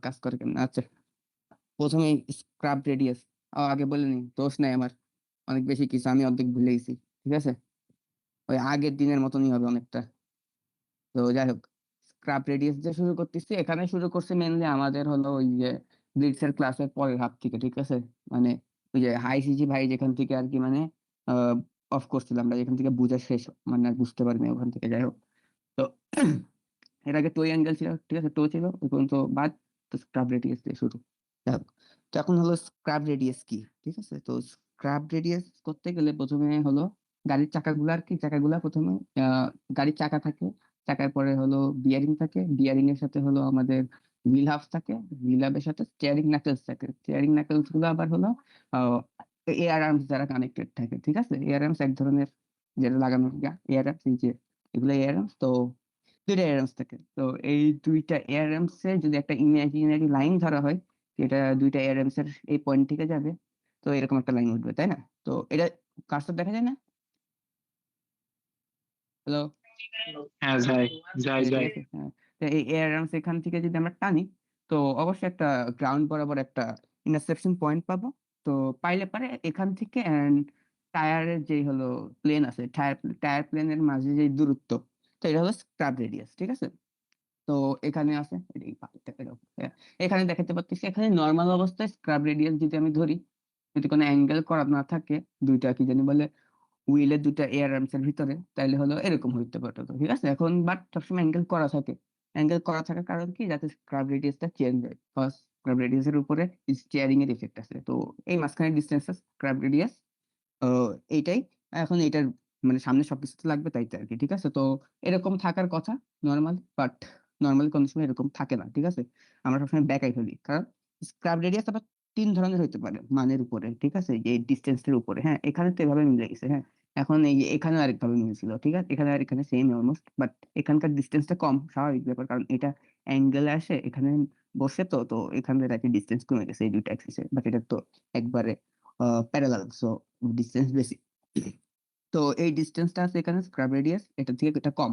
কাজ করে কেমন? আচ্ছা, প্রথমে স্ক্রাব রেডিয়াস আগে বলিনি, দোষ নাই আমার, অনেক বেশি কিছু আমি অর্ধেক ভুলে গেছি। ঠিক আছে, ওই আগের দিনের মতনই হবে অনেকটা। তো যাই হোক, স্ক্রাব রেডিয়াস দিয়ে শুরু করতেছি। এখানে শুরু করছে মেনলি আমাদের হলো ওই যে ব্লিটজের ক্লাসের পরের হাফ থেকে। ঠিক আছে, মানে ওই যে হাই সিজি ভাই যেখান থেকে আর কি মানে অফ করছিলাম আমরা, যেখান থেকে বুঝা শেষ, মানে আর বুঝতে পারিনি ওখান থেকে। যাই হোক, তো এর আগে টো অ্যাঙ্গেল ছিল, ঠিক আছে, টো ছিল ওই পর্যন্ত বাদ। তো স্ক্রাব রেডিয়াস দিয়ে শুরু। যাই হোক, তো এখন হলো স্ক্রাব রেডিয়াস কি। ঠিক আছে, তো স্ক্রাব রেডিয়াস করতে গেলে প্রথমে হলো গাড়ির চাকাগুলো আর কি, চাকাগুলা প্রথমে আহ গাড়ির চাকা থাকে, চাকার পরে হলো বিয়ারিং থাকে, বিয়ারিং এর সাথে হলো আমাদের হুইল হাফ থাকে, হুইল হাফের সাথে স্টিয়ারিং নাকেলস থাকে, স্টিয়ারিং নাকেলস গুলো আবার হলো এয়ার আর্মস দ্বারা কানেক্টেড থাকে। ঠিক আছে, এয়ার আর্মস এক ধরনের, যেটা লাগানো এয়ার আর্মস, এই যে এগুলো এয়ার আর্মস। তো দুইটা এয়ারআর্মস থাকে, তো এই দুইটা এয়ারআর্মস এর যদি একটা ইমাজিনারি লাইন ধরা হয়, এটা দুইটা এয়ারআর্মস এর এই পয়েন্ট থেকে যাবে, তো এরকম একটা লাইন উঠবে, তাই না? তো এটা কার্সর দেখা যায় না? হ্যালো? হ্যাঁ যায়, যায় ঠিক যায়। আছে, হ্যাঁ। তো এই এয়ারআর্মস এখান থেকে যদি আমরা টানি, তো অবশ্যই একটা গ্রাউন্ড বরাবর একটা ইন্টারসেপশন পয়েন্ট পাবো। তো পাইলে পারে এখান থেকে টায়ারের যে হলো প্লেন আছে, টায়ার টায়ার প্লেনের মাঝে যে দূরত্ব, তো এটা হলো স্ক্রাব রেডিয়াস। ঠিক আছে, তো এখানে আছে এই পাখিটা এরকম, হ্যাঁ। এখানে দেখাতে পাচ্ছি, এখানে নর্মাল অবস্থায় স্ক্রাব রেডিয়াস যদি আমি ধরি, যদি কোনো অ্যাঙ্গেল করা না থাকে, দুইটা কি জানি বলে হুইলের দুইটা এয়ার আর্মস এর ভিতরে, তাইলে হলো এরকম হইতে পারতো। তো ঠিক আছে, এখন বাট সবসময় অ্যাঙ্গেল করা থাকে। অ্যাঙ্গেল করা থাকার কারণ কি, যাতে স্ক্রাব রেডিয়াসটা চেঞ্জ হয়। ফার্স্ট, স্ক্রাব রেডিয়াস এর উপরে স্টিয়ারিং এর ইফেক্ট আছে, তো এই মাঝখানে ডিস্টেন্স স্ক্রাব রেডিয়াস এইটাই। এখন এটার মানে সামনে সবকিছু তো লাগবে, তাই তো আর কি। ঠিক আছে, তো এরকম থাকার কথা নর্মাল, বাট নর্মাল কোনো সময় এরকম থাকে না। ঠিক আছে, আমরা সবসময় ব্যাকাই ফেলি, কারণ স্ক্রাব রেডিয়াস আবার তিন ধরনের হইতে পারে মানের উপরে। ঠিক আছে, এই ডিস্টেন্সের উপরে, হ্যাঁ। এখানে তো এভাবে মিলে গেছে, হ্যাঁ। এখন এই যে এখানে আরেকভাবে মিলছিল, ঠিক আছে, এখানে আর এখানে সেম অলমোস্ট, বাট এখানকার ডিস্টেন্সটা কম, স্বাভাবিক ব্যাপার, কারণ এটা অ্যাঙ্গেলে আসে এখানে বসে, তো তো এখান থেকে একটা ডিস্টেন্স কমে গেছে এই দুইটা অ্যাক্সিসে, বাট এটা তো একবারে প্যারালাল, সো ডিস্টেন্স বেশি। তো এই ডিস্টেন্সটা আছে এখানে, স্ক্রাব রেডিয়াস এটা থেকে এটা কম।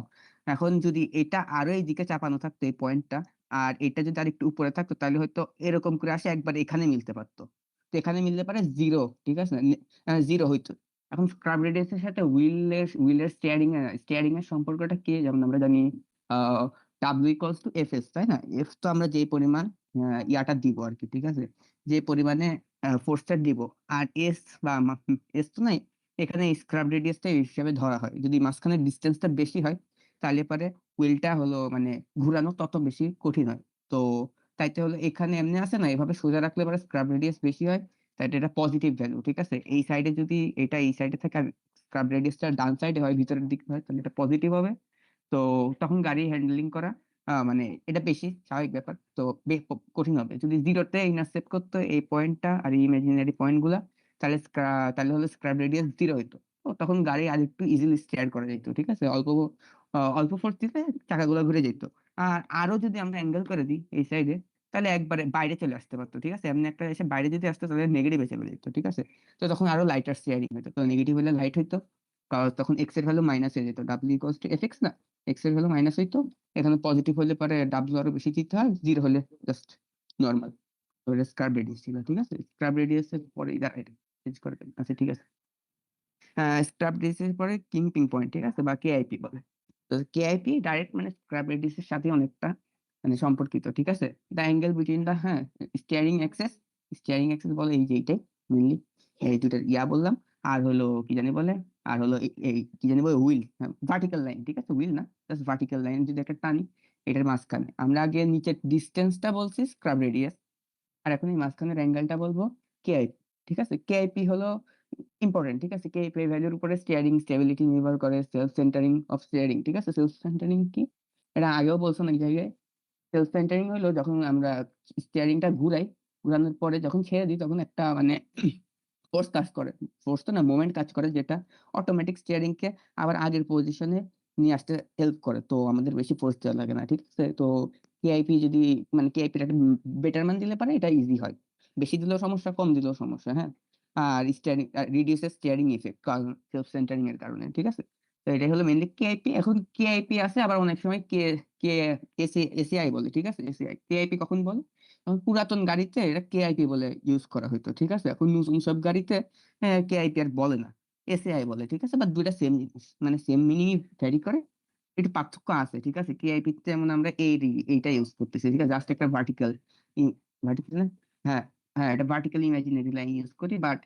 এখন যদি এটা আরো এইদিকে চাপানো থাকতো এই পয়েন্টটা, আর এটা যদি আর একটু উপরে থাকতো, তাহলে হয়তো এরকম করে আসে একবার এখানে মিলতে পারতো। তো এখানে মিলতে পারে জিরো, ঠিক আছে, জিরো হইতো। এখন স্ক্রাব রেডিয়াসের সাথে হুইলের স্টিয়ারিং এর সম্পর্কটা কি, যেমন আমরা জানি W equals to F S, তাই না? এফ তো আমরা যে পরিমাণ ইয়াটা দিব আর কি, ঠিক আছে, যে পরিমাণে ফোর্সটা দিব। আর এস বা এস তো নাই, এখানে স্ক্রাব রেডিয়াসটা এই হিসাবে ধরা হয়। যদি মাঝখানে ডিস্টেন্সটা বেশি হয়, তাহলে পরে হুইলটা হলো মানে ঘুরানো তত বেশি কঠিন হয়। তো তাইতে হলো এখানে এমনি আছে না, এভাবে সোজা রাখলে পরে স্ক্রাব রেডিয়াস বেশি হয়, তাই এটা পজিটিভ ভ্যালু। ঠিক আছে, এই সাইডে যদি এটা এই সাইডে থাকে আর স্ক্রাব রেডিয়াসটা ডান সাইডে হয়, ভিতরের দিকে হয়, তাহলে এটা পজিটিভ হবে। তো তখন গাড়ি হ্যান্ডলিং করা মানে এটা বেশি স্বাভাবিক ব্যাপার, তো কঠিন হবে। যদি জিরোতে ইন্টারসেপ্ট করতো এই পয়েন্টটা আর এই ইমাজিনারি পয়েন্ট গুলা, তাহলে তাহলে হলো স্ক্র্যাপ রেডিয়াস জিরো হইতো। তো তখন গাড়ি আর একটু ইজিলি স্টিয়ার করা যেত। ঠিক আছে, অল্প ফোর্স দিলে চাকাগুলো ঘুরে যেত। আর আরো যদি আমরা অ্যাঙ্গেল করে দিই এই সাইডে, তাহলে একবারে বাইরে চলে আসতে পারতো। ঠিক আছে, এমনি একটা এসে বাইরে যদি আসতো, তাহলে নেগেটিভে চলে যেত। ঠিক আছে, তো তখন আরো লাইটার স্টিয়ারিং হতো, তো নেগেটিভ হলে লাইট হইতো, কারণ তখন এক্স এর ভ্যালু মাইনাস হয়ে যেত, W equals to F x না, এক্স এর ভ্যালু মাইনাস হইতো। এখানে পজিটিভ হলে পরে ডাব্লিউ আরো বেশি দিতে হয়, জিরো হলে জাস্ট নর্মাল। তো এটা স্ক্রাব রেডিয়াস ছিল। ঠিক আছে, স্ক্রাব রেডিয়াস এর পরে দাঁড়ায় চেঞ্জ করে দেবেন। আচ্ছা ঠিক আছে, স্ক্রাব রেডিয়াসের পরে কিংপিং পয়েন্ট, ঠিক আছে, বা কেআইপি বলে। তো কেআইপি ডাইরেক্ট মানে স্ক্রাব রেডিয়াসের সাথে অনেকটা মানে সম্পর্কিত। ঠিক আছে, দ্য অ্যাঙ্গেল বিটুইন দ্য, হ্যাঁ, স্টিয়ারিং অ্যাক্সেস, স্টিয়ারিং অ্যাক্সেস বলে এই যে এইটাই মেনলি, এই দুটার ইয়া বললাম। আর হলো কি জানি বলে, আর হলো এই কি জানি বলে হুইল, ভার্টিক্যাল লাইন। ঠিক আছে, হুইল না, জাস্ট ভার্টিক্যাল লাইন যদি একটা টানি, এটার মাঝখানে আমরা আগে নিচের ডিস্টেন্সটা বলছি স্ক্রাব রেডিয়াস, আর এখন এই মাঝখানের অ্যাঙ্গেলটা বলবো কেআইপি। ঠিক আছে, কেআইপি হলো ইম্পর্টেন্ট। ঠিক আছে, কেআইপি ভ্যালুর উপরে স্টিয়ারিং স্টেবিলিটি নির্ভর করে, সেলফ সেন্টারিং অফ স্টিয়ারিং। ঠিক আছে, সেলফ সেন্টারিং কি, এটা আগেও বলছো অনেক জায়গায়। সেলফ সেন্টারিং হলো যখন আমরা স্টিয়ারিংটা ঘুরাই, ঘুরানোর পরে যখন ছেড়ে দিই, তখন একটা মানে ফোর্স কাজ করে, ফোর্স তো না, মোমেন্ট কাজ করে, যেটা অটোমেটিক স্টিয়ারিং কে আবার আগের পজিশনে নিয়ে আসতে হেল্প করে। তো আমাদের বেশি ফোর্স দেওয়া লাগে না। ঠিক আছে, তো কেআইপি যদি মানে কেআইপির একটা বেটার মান দিলে পারে, এটা ইজি হয়। বেশি দিলেও সমস্যা, কম দিলেও সমস্যা, হ্যাঁ। আর স্টিয়ারিং রিডিউসেস স্টিয়ারিং ইফেক্ট, কারণ সেলফ সেন্টারিং এর কারণে। ঠিক আছে, তো এটাই হলো মেইনলি কেআইপি। এখন কেআইপি আছে, আবার অনেক সময় কে কে এসিআই বলে, ঠিক আছে? এসিআই কেআইপি কখন বলে? এখন পুরাতন গাড়িতে এটা কেআইপি বলে ইউজ করা হইতো, ঠিক আছে? এখন নতুন সব গাড়িতে কেআইপি আর বলে না, এসিআই বলে, ঠিক আছে? বাট দুইটা সেম জিনিস, মানে সেম মিনিং ভ্যারি করে, একটু পার্থক্য আছে, ঠিক আছে? কেআইপি তে যেমন আমরা এইটা ইউজ করতেছি, ঠিক আছে? জাস্ট একটা ভার্টিক্যাল, হ্যাঁ, হ্যাঁ, এটা ভার্টিক্যাল ইমাজিনারি লাইন ইউজ করি। বাট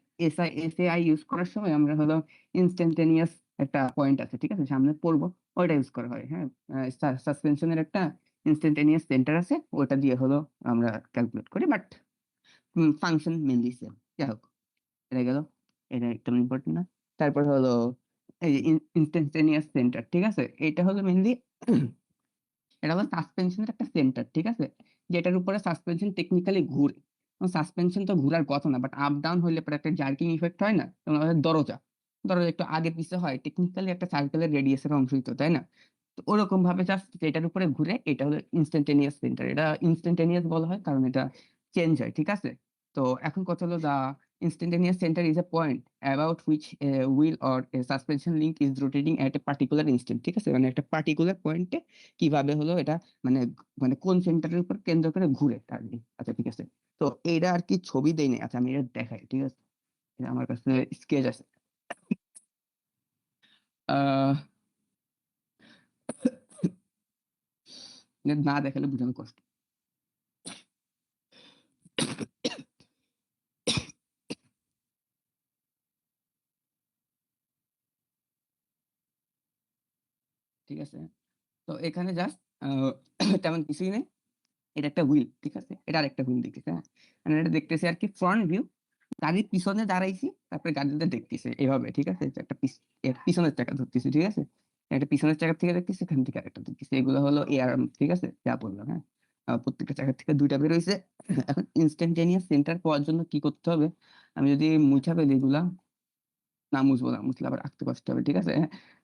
এসএআই ইউজ করার সময় আমরা হলো ইনস্ট্যান্টেনিয়াস একটা পয়েন্ট আছে, ঠিক আছে? সামনে পড়বো, ওইটা ইউজ করা হয়। হ্যাঁ, সাসপেনশনের একটা ইনস্ট্যান্টেনিয়াস সেন্টার আছে, ওটা দিয়ে হলো আমরা ক্যালকুলেট করি। But function mainly same. যাই হোক, এটা গেল, এটা একদম ইম্পর্টেন্ট না। তারপর হলো এই ইনস্ট্যান্টেনিয়াস সেন্টার, ঠিক আছে? এটা হলো মেনলি এটা হলো সাসপেনশনের একটা সেন্টার, ঠিক আছে? যেটার উপরে সাসপেনশন টেকনিক্যালি ঘুরে। সাসপেনশন তো ঘুরার কথা না, বাট আপ ডাউন হইলে পরে একটা জার্কিং ইফেক্ট হয় না? যেমন আমাদের দরজা দরজা একটু আগে পিছে হয়, টেকনিক্যালি একটা সার্কেলের রেডিয়াসের অংশই তো, তাই না? তো ওরকম ভাবে জাস্ট এটার উপরে ঘুরে, এটা হলো ইনস্ট্যান্টেনিয়াস সেন্টার। এটা ইনস্ট্যান্টেনিয়াস বলা হয় কারণ এটা চেঞ্জ হয়, ঠিক আছে? তো এখন কথা হলো, দা instantaneous center is a point about which a wheel or a suspension link is rotating at a particular instant, ঠিক আছে? মানে একটা পার্টিকুলার পয়েন্টে কিভাবে হলো এটা, মানে মানে কোন সেন্টারের উপর কেন্দ্র করে ঘুরে তার নিয়ে। আচ্ছা, ঠিক আছে। তো এইটা আর কি ছবি দেই নাই, আচ্ছা আমি এটা দেখাই, ঠিক আছে? এটা আমার কাছে স্কেচ আছে। আহ না দেখালে বোঝানো কষ্ট। ঠিক আছে, তো এখানে জাস্ট তেমন কিছুই নেই। এটা একটা হুইল, ঠিক আছে? এটা আরেকটা হুইল দেখতেছে, হ্যাঁ? মানে এটা দেখতেছে আর কি ফ্রন্ট ভিউ। গাড়ির পিছনে দাঁড়াইছি, তারপরে গাড়িটা দেখতেছে এভাবে, ঠিক আছে? যে একটা পিছনের চাকা ধরতেছি, ঠিক আছে? একটা পিছনের চাকা থেকে দেখতেছি, এখান থেকে আরেকটা দেখতেছি। এগুলো হলো এয়ার, ঠিক আছে? যা বললাম, হ্যাঁ। প্রত্যেকটা চাকা থেকে দুইটা বের হইছে। এখন ইনস্ট্যান্টেনিয়াস সেন্টার পাওয়ার জন্য কি করতে হবে? আমি যদি মুছা ফেলি এগুলা, না মুছবো না, মুছলে আবার আঁকতে কষ্ট হবে, ঠিক আছে?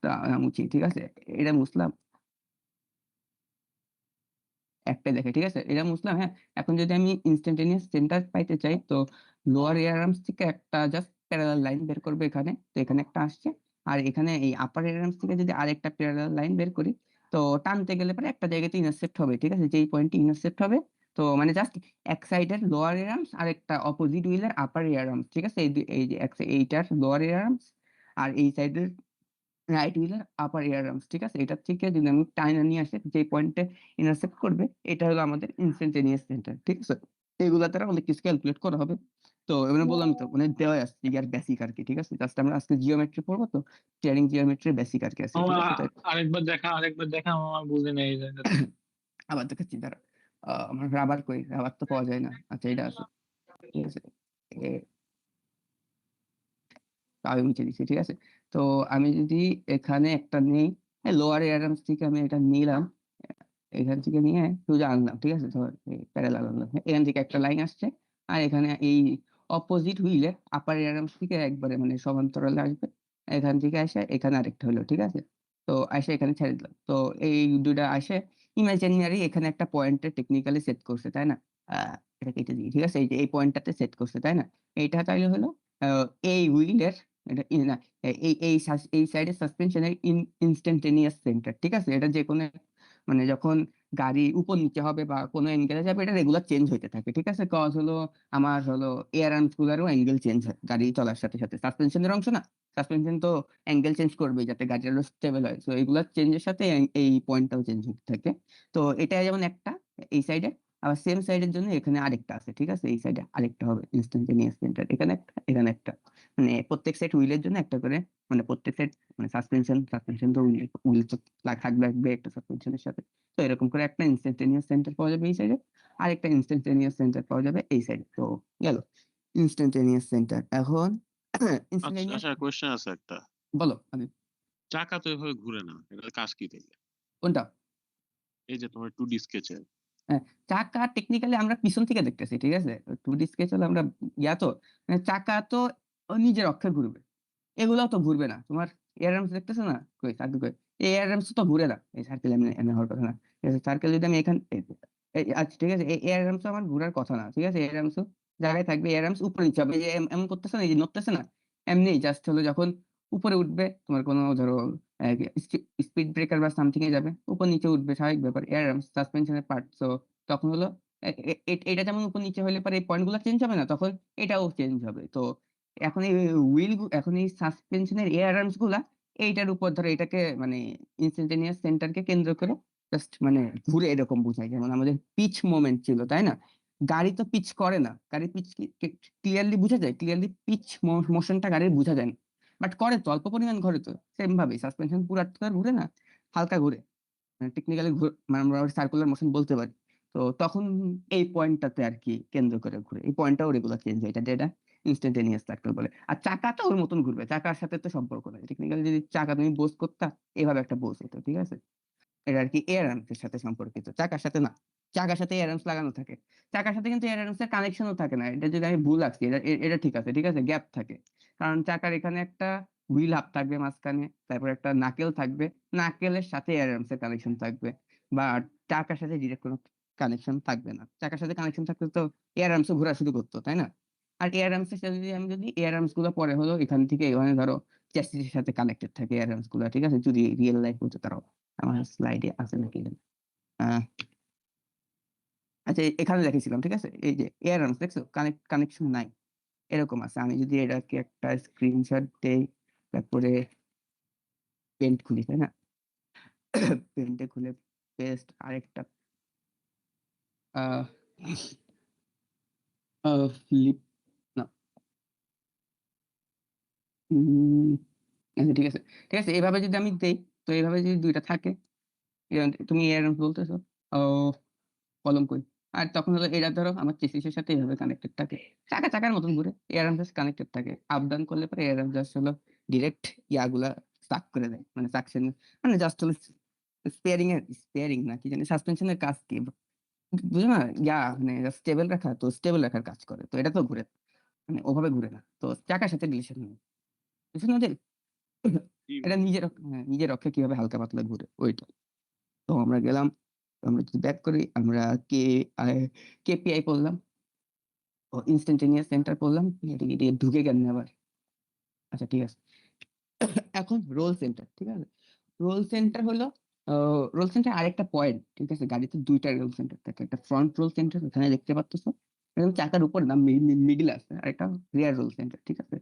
তা মুছি, ঠিক আছে? এটা মুছলাম, একটাই দেখে, ঠিক আছে? এটা মুছলাম, হ্যাঁ। এখন যদি আমি ইনস্ট্যান্টেনিয়াস সেন্টার পাইতে চাই, তো লোয়ার এয়ার আর্মস থেকে একটা জাস্ট প্যারালাল লাইন বের করবে এখানে, তো এখানে একটা আসছে। আর এখানে এই আপার এয়ার আর্মস থেকে যদি আরেকটা প্যারালাল লাইন বের করি, তো টানতে গেলে পরে একটা জায়গাতে ইন্টারসেপ্ট হবে, ঠিক আছে? যেই পয়েন্টে ইন্টারসেপ্ট হবে, তো মানে জাস্ট এক সাইডের লোয়ার এয়ার আর্মস আর একটা অপোজিট হুইলের আপার এয়ার আর্মস, ঠিক আছে? এই যে এইটার লোয়ার এয়ার আর্মস আর এই সাইডের রাইট হুইলের আপার এয়ার আর্মস, ঠিক আছে? এটা থেকে যদি আমি টাইনা নিয়ে আসি, যে পয়েন্টে ইন্টারসেপ্ট করবে, এটা হলো আমাদের ইনস্ট্যান্টেনিয়াস সেন্টার, ঠিক আছে? এগুলা দ্বারা অনেক কিছু ক্যালকুলেট করা হবে। তো এবারে বললাম তো, মানে দেওয়া আছে ইয়ার বেসিক আর কি, ঠিক আছে? জাস্ট আমরা আজকে জিওমেট্রি পড়বো, তো স্টিয়ারিং জিওমেট্রি বেসিক আর কি আছে, ঠিক আছে? তাই আরেকবার দেখা, আমার বুঝে নেই এই জায়গাতে। আবার দেখাচ্ছি, দাঁড়া। আমার রাবার কই, রাবার তো পাওয়া যায় না। আচ্ছা, এটা আছে, ঠিক আছে? আমি মুছে দিচ্ছি, ঠিক আছে? তো আমি যদি এখানে একটা নেই, লোয়ার এয়ারআর্মস থেকে আমি এটা নিলাম, এখান থেকে নিয়ে সোজা আনলাম, ঠিক আছে? ধর প্যারালাল আনলাম, এখান থেকে একটা লাইন আসছে। আর এখানে এই অপোজিট হুইলে আপার এয়ারআর্মস থেকে একবারে মানে সমান্তরালে আসবে। এখান থেকে আসে এখানে আরেকটা হলো, ঠিক আছে? তো আসে এখানে ছেড়ে দিলাম, তো এই দুইটা আসে ইমাজিনারি এখানে একটা পয়েন্টে টেকনিক্যালি সেট করছে, তাই না? এটা কেটে দিই, ঠিক আছে? এই যে এই পয়েন্টটাতে সেট করছে, তাই না? এইটা তাইলে হলো এই হুইলের, এটা না, এই সাইডের সাসপেনশনের ইনস্ট্যান্টেনিয়াস সেন্টার, ঠিক আছে? এটা যে কোনো মানে যখন গাড়ি উপর নিচে হবে বা কোনো অ্যাঙ্গেলে যাবে, এটা রেগুলার চেঞ্জ হইতে থাকে, ঠিক আছে? কজ হলো আমার হলো এয়ার আর্মস গুলারও অ্যাঙ্গেল চেঞ্জ হয় গাড়ি চলার সাথে সাথে। সাসপেনশনের অংশ না, সাসপেনশন তো অ্যাঙ্গেল চেঞ্জ করবে যাতে গাড়িটা আরো স্টেবল হয়। তো এইগুলার চেঞ্জের সাথে এই পয়েন্টটাও চেঞ্জ হতে থাকে। তো এটা যেমন একটা এই সাইডে, আবার সেম সাইডের জন্য এখানে আরেকটা আছে, ঠিক আছে? এই সাইডে আরেকটা হবে ইনস্ট্যান্টেনিয়াস সেন্টার, এখানে একটা, এখানে একটা। মানে প্রত্যেক সেট হুইলের জন্য একটা করে, মানে প্রত্যেক সেট মানে সাসপেনশন তো হুইল তো থাকবে একটা সাসপেনশনের সাথে। তো এরকম করে একটা ইনস্ট্যান্টেনিয়াস সেন্টার পাওয়া যাবে এই সাইডে, আর একটা ইনস্ট্যান্টেনিয়াস সেন্টার পাওয়া যাবে এই সাইডে। তো গেল ইনস্ট্যান্টেনিয়াস সেন্টার। এখন আচ্ছা ইনস্ট্যান্টেনিয়াস, আচ্ছা, কোয়েশ্চেন আছে একটা। বলো আমি। চাকা তো এভাবে ঘুরে না, এটার কাজ কি তাইলে? কোনটা? এই যে তোমার 2D স্কেচে। হ্যাঁ, চাকা টেকনিক্যালি আমরা পিছন থেকে দেখতেছি, ঠিক আছে? 2D স্কেচ হলে আমরা তো মানে চাকা তো ও নিজের অক্ষে ঘুরবে, এগুলাও তো ঘুরবে না। তোমার এয়ার আর্মস দেখতেছো না, কই সার্কেল কই? এই এয়ার আর্মস তো ঘুরে না, এই সার্কেল এমনি এমনি হওয়ার কথা না, ঠিক আছে? সার্কেল যদি আমি এখান আচ্ছা, ঠিক আছে, এই এয়ার আর্মস আমার ঘুরার কথা না, ঠিক আছে? এয়ার আর্মস জায়গায় থাকবে, এয়ার আর্মস উপরে নিচে হবে, এই যে এমন করতেছে না, এই যে নড়তেছে না, এমনি জাস্ট হলো যখন উপরে উঠবে তোমার কোনো ধরো স্পিড ব্রেকার বা সামথিং এ যাবে, উপর নিচে উঠবে, স্বাভাবিক ব্যাপার, এয়ার আর্মস সাসপেনশনের পার্ট। সো তখন হলো এটা যেমন উপর নিচে হলে পরে এই পয়েন্ট গুলো চেঞ্জ হবে না, তখন এটাও চেঞ্জ হবে। তো এখন এই এখন এই সাসপেনশনের এয়ার আর্মস গুলা এইটার উপর ধরো এটাকে মানে ইনস্টান্টেনিয়াস সেন্টারকে কেন্দ্র করে জাস্ট মানে ঘুরে এরকম বোঝায়, যেমন আমাদের পিচ মোমেন্ট ছিল, তাই না? গাড়ি তো পিচ করে না, গাড়ি পিচ ক্লিয়ারলি বোঝা যায়, ক্লিয়ারলি পিচ মোশনটা গাড়ির বোঝা যায় না, বাট করে তো, অল্প পরিমাণ ঘরে তো। সেম ভাবে সাসপেনশন পুরো তো আর ঘুরে না, হালকা ঘুরে, টেকনিক্যালি মানে আমরা সার্কুলার মোশন বলতে পারি। তো তখন এই পয়েন্টটাতে আর কি কেন্দ্র করে ঘুরে, এই পয়েন্টটাও রেগুলার চেঞ্জ হয়, এটা যেটা ইনস্ট্যান্টেনিয়াস ফ্যাক্টর বলে। আর চাকা তো ওর মতন ঘুরবে, চাকার সাথে তো সম্পর্ক নাই, টেকনিক্যালি যদি চাকা তুমি বোস করতা, এভাবে একটা বোস হতো, ঠিক আছে? এটা আর কি এয়ার আর্মস এর সাথে সম্পর্কিত, চাকার সাথে না। চাকার সাথে এয়ার আর্মস লাগানো থাকে, চাকার সাথে কিন্তু এয়ার আর্মস এর কানেকশনও থাকে না। এটা যদি আমি ভুল আছি, এটা ঠিক আছে, ঠিক আছে, গ্যাপ থাকে। কারণ চাকার এখানে একটা হুইল হাব থাকবে মাঝখানে, তারপর একটা নাকেল থাকবে, নাকেলের সাথে এয়ার আর্মস এর কানেকশন থাকবে। বা চাকার সাথে ডিরেক্ট কোনো কানেকশন থাকবে না, চাকার সাথে কানেকশন থাকলে তো এয়ার আর্মস ঘোরা শুরু করতো, তাই না? আর এয়ার আর্মস এর সাথে যদি এয়ার আর্মস গুলো পরে হলো এখান থেকে এখানে ধরো চ্যাসিসের সাথে কানেক্টেড থাকে এয়ার আর্মস গুলো, ঠিক আছে, যদি রিয়েল লাইফ হতো তারাও। আমার স্লাইডে আছে নাকি এটা? আহ, আচ্ছা, এখানে দেখেছিলাম, ঠিক আছে, এই যে এয়ার আর্মস দেখছো, কানেকশন নাই, এরকম আছে। আমি যদি এটাকে একটা স্ক্রিনশট দেই, তারপরে পেন্ট খুলি, তাই না? পেন্টে খুলে পেস্ট আরেকটা আহ ফ্লিপ না, উম, আচ্ছা ঠিক আছে, ঠিক আছে, এইভাবে যদি আমি দেই, তো এইভাবে যদি দুইটা থাকে, তুমি এয়ার আর্মস বলতেছো, ও কলম কই, আর তখন হলো এরা ধরো আমার চেসিসের সাথে এইভাবে কানেক্টেড থাকে, চাকা চাকার মতন ঘুরে, এয়ার আর্ম জাস্ট কানেক্টেড থাকে, আপ ডাউন করলে পরে এয়ার আর্ম জাস্ট হলো ডিরেক্ট ইয়াগুলা সাক করে দেয়, মানে সাকশন, মানে জাস্ট হলো স্পেয়ারিং না কি জানি সাসপেনশনের কাজ কি বুঝো না, ইয়া মানে স্টেবল রাখা, তো স্টেবল রাখার কাজ করে, তো এটা তো ঘুরে, মানে ওভাবে ঘুরে না, তো চাকার সাথে রিলেশন নেই, বুঝছো না যে কি এটা নিজের রক্ষে কিভাবে হালকা পাতলা ঘুরে ওইটা। তো আমরা গেলাম, আমরা যদি ব্যাক করি, আমরা কে কেপিআই করলাম, ইনস্ট্যান্টেনিয়াস সেন্টার করলাম, এটা ঢুকে গেল আবার। আচ্ছা ঠিক আছে, এখন রোল সেন্টার, ঠিক আছে, রোল সেন্টার হলো রোল সেন্টার আরেকটা পয়েন্ট, ঠিক আছে, গাড়িতে দুইটা রোল সেন্টার থাকে, একটা ফ্রন্ট রোল সেন্টার এখানে দেখতে পাচ্ছ, একদম চাকার উপর না, মিডিল আছে, আর একটা রিয়ার রোল সেন্টার, ঠিক আছে।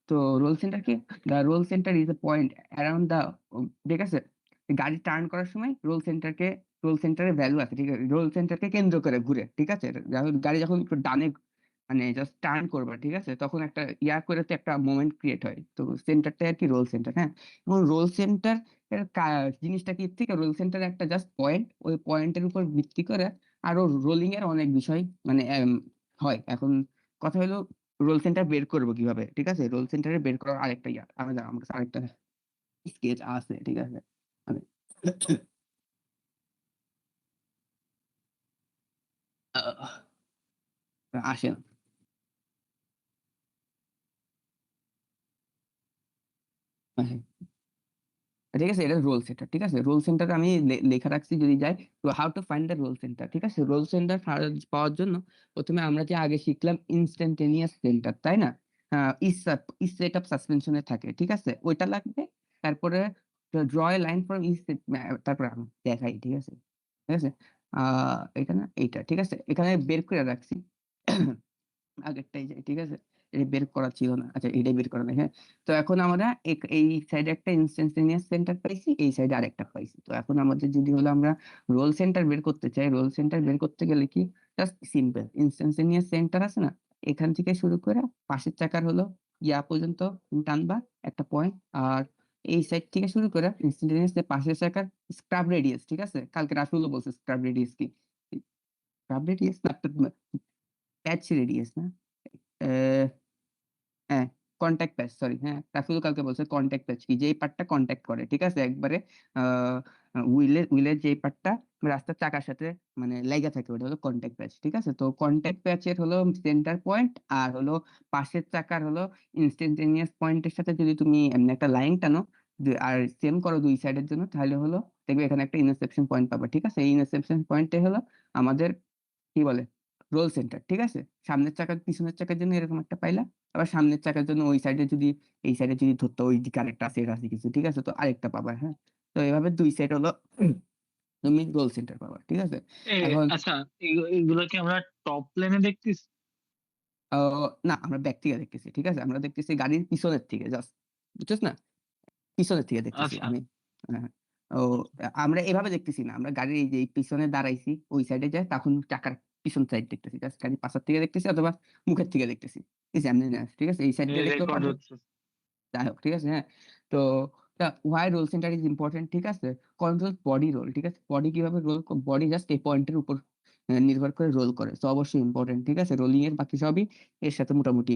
তো রোল সেন্টার কি, the roll centre is a point around the, ঠিক আছে, গাড়ি টার্ন করার সময় রোল সেন্টারের ভ্যালু আছে, ঠিক আছে, রোল সেন্টারকে কেন্দ্র করে ঘুরে, ঠিক আছে, গাড়ি যখন একটু ডানে মানে জাস্ট টার্ন করবে, ঠিক আছে, তখন একটা ইয়া করে তো একটা মোমেন্ট ক্রিয়েট হয়, তো সেন্টারটা আর কি রোল সেন্টার, হ্যাঁ। এবং রোল সেন্টার এর জিনিসটা কি থেকে, রোল সেন্টার একটা জাস্ট পয়েন্ট, ওই পয়েন্টের উপর ভিত্তি করে আরো রোলিং এর অনেক বিষয় মানে হয়। এখন কথা হলো রোল সেন্টার বের করবো কিভাবে, ঠিক আছে, রোল সেন্টারে বের করার আরেকটা ইয়া আমার কাছে আরেকটা স্কেচ আছে, ঠিক আছে, মানে আসে না। হ্যাঁ, ঠিক আছে, এটা রোল সেন্টার, ঠিক আছে, রোল সেন্টার আমি লেখা রাখছি, যদি যাই তো how to find the roll centre, ঠিক আছে। রোল সেন্টার পাওয়ার জন্য প্রথমে আমরা যে আগে শিখলাম ইনস্ট্যান্টেনিয়াস সেন্টার, তাই না? ইস সেট অফ সাসপেনশনে থাকে, ঠিক আছে, ওইটা লাগবে। তারপরে ড্র এ লাইন ফ্রম ইস, তারপরে আমি দেখাই, ঠিক আছে, ঠিক আছে, এটা না এইটা, ঠিক আছে, এখানে বের করে রাখছি আগেরটাই যাই, ঠিক আছে, এটা বের করা ছিল না, আচ্ছা এটাই বের করা নাই, হ্যাঁ। তো এখন আমরা এই সাইডে একটা ইনস্ট্যান্টেনিয়াস সেন্টার পাইছি, এই সাইডে আরেকটা পাইছি। তো এখন আমাদের যদি হলো আমরা রোল সেন্টার বের করতে চাই, রোল সেন্টার বের করতে গেলে কি, জাস্ট সিম্পল ইনস্ট্যান্টেনিয়াস সেন্টার আছে না, এখান থেকে শুরু করে পাশের চাকার হলো ইয়া পর্যন্ত টানবা একটা পয়েন্ট, আর এই সাইড থেকে শুরু করে ইনস্ট্যান্টেনিয়াস পাশের চাকার স্ক্রাব রেডিয়াস, ঠিক আছে, কালকে রাসুলও বলছে স্ক্রাব রেডিয়াস কি, স্ক্রাব রেডিয়াস না, প্যাচ রেডিয়াস না, হ্যাঁ, কন্ট্যাক্ট প্যাচ, সরি, হ্যাঁ, রাফিউল কালকে বলছে কন্ট্যাক্ট প্যাচ কি, যে পার্টটা কন্ট্যাক্ট করে, ঠিক আছে, একবারে হুইলের যে পার্টটা রাস্তার চাকার সাথে মানে লেগে থাকে, ওটা হলো কন্ট্যাক্ট প্যাচ, ঠিক আছে। তো কন্ট্যাক্ট প্যাচের হলো সেন্টার পয়েন্ট, আর হলো পাশের চাকার হলো ইনস্ট্যান্টেনিয়াস পয়েন্টের সাথে যদি তুমি এমনি একটা লাইন টানো, আর সেম করো দুই সাইডের জন্য, তাহলে হলো দেখবে এখানে একটা ইন্টারসেকশন পয়েন্ট পাবে, ঠিক আছে, এই ইন্টারসেকশন পয়েন্টে হলো আমাদের কি বলে রোল সেন্টার, ঠিক আছে। সামনের চাকার পিছনের চাকার জন্য এরকম একটা পাইলা, আবার সামনের চাকার জন্য ওই সাইডে যদি এই সাইডে যদি ধরতো ওই দিকে আরেকটা সেট আছে কিছু, ঠিক আছে, তো আরেকটা পাবা। হ্যাঁ, তো এভাবে দুই সেট হলো তুমি রোল সেন্টার পাবা, ঠিক আছে। এ এখন আচ্ছা, এগুলো কি আমরা টপ প্লেনে দেখতেছি? না, আমরা ব্যাক থেকে দেখতেছি, ঠিক আছে, আমরা দেখতেছি গাড়ির পিছনের থেকে জাস্ট, বুঝছিস না, পিছনের থেকে দেখতেছি আচ্ছা, আমি। হ্যাঁ, ও আমরা এভাবে দেখতেছি না, আমরা গাড়ির এই যে এই পিছনে দাঁড়াইছি ওই সাইডে যায় তখন চাকার পিছন সাইড দেখতেছি, জাস্ট গাড়ি পাশের থেকে দেখতেছি অথবা মুখের থেকে দেখতেছি, এই যে এমনি না, ঠিক আছে, এই সাইড এই দিয়ে দেখতেও রেকর্ড পারবে, হচ্ছে। যাই হোক, ঠিক আছে। হ্যাঁ, তো why roll centre is important, ঠিক আছে। কন্ট্রোল বডি রোল, ঠিক আছে, বডি কিভাবে রোল, বডি জাস্ট এই পয়েন্টের উপর নির্ভর করে রোল করে, তো অবশ্যই ইম্পর্টেন্ট, ঠিক আছে। রোলিং এর বাকি সবই এর সাথে মোটামুটি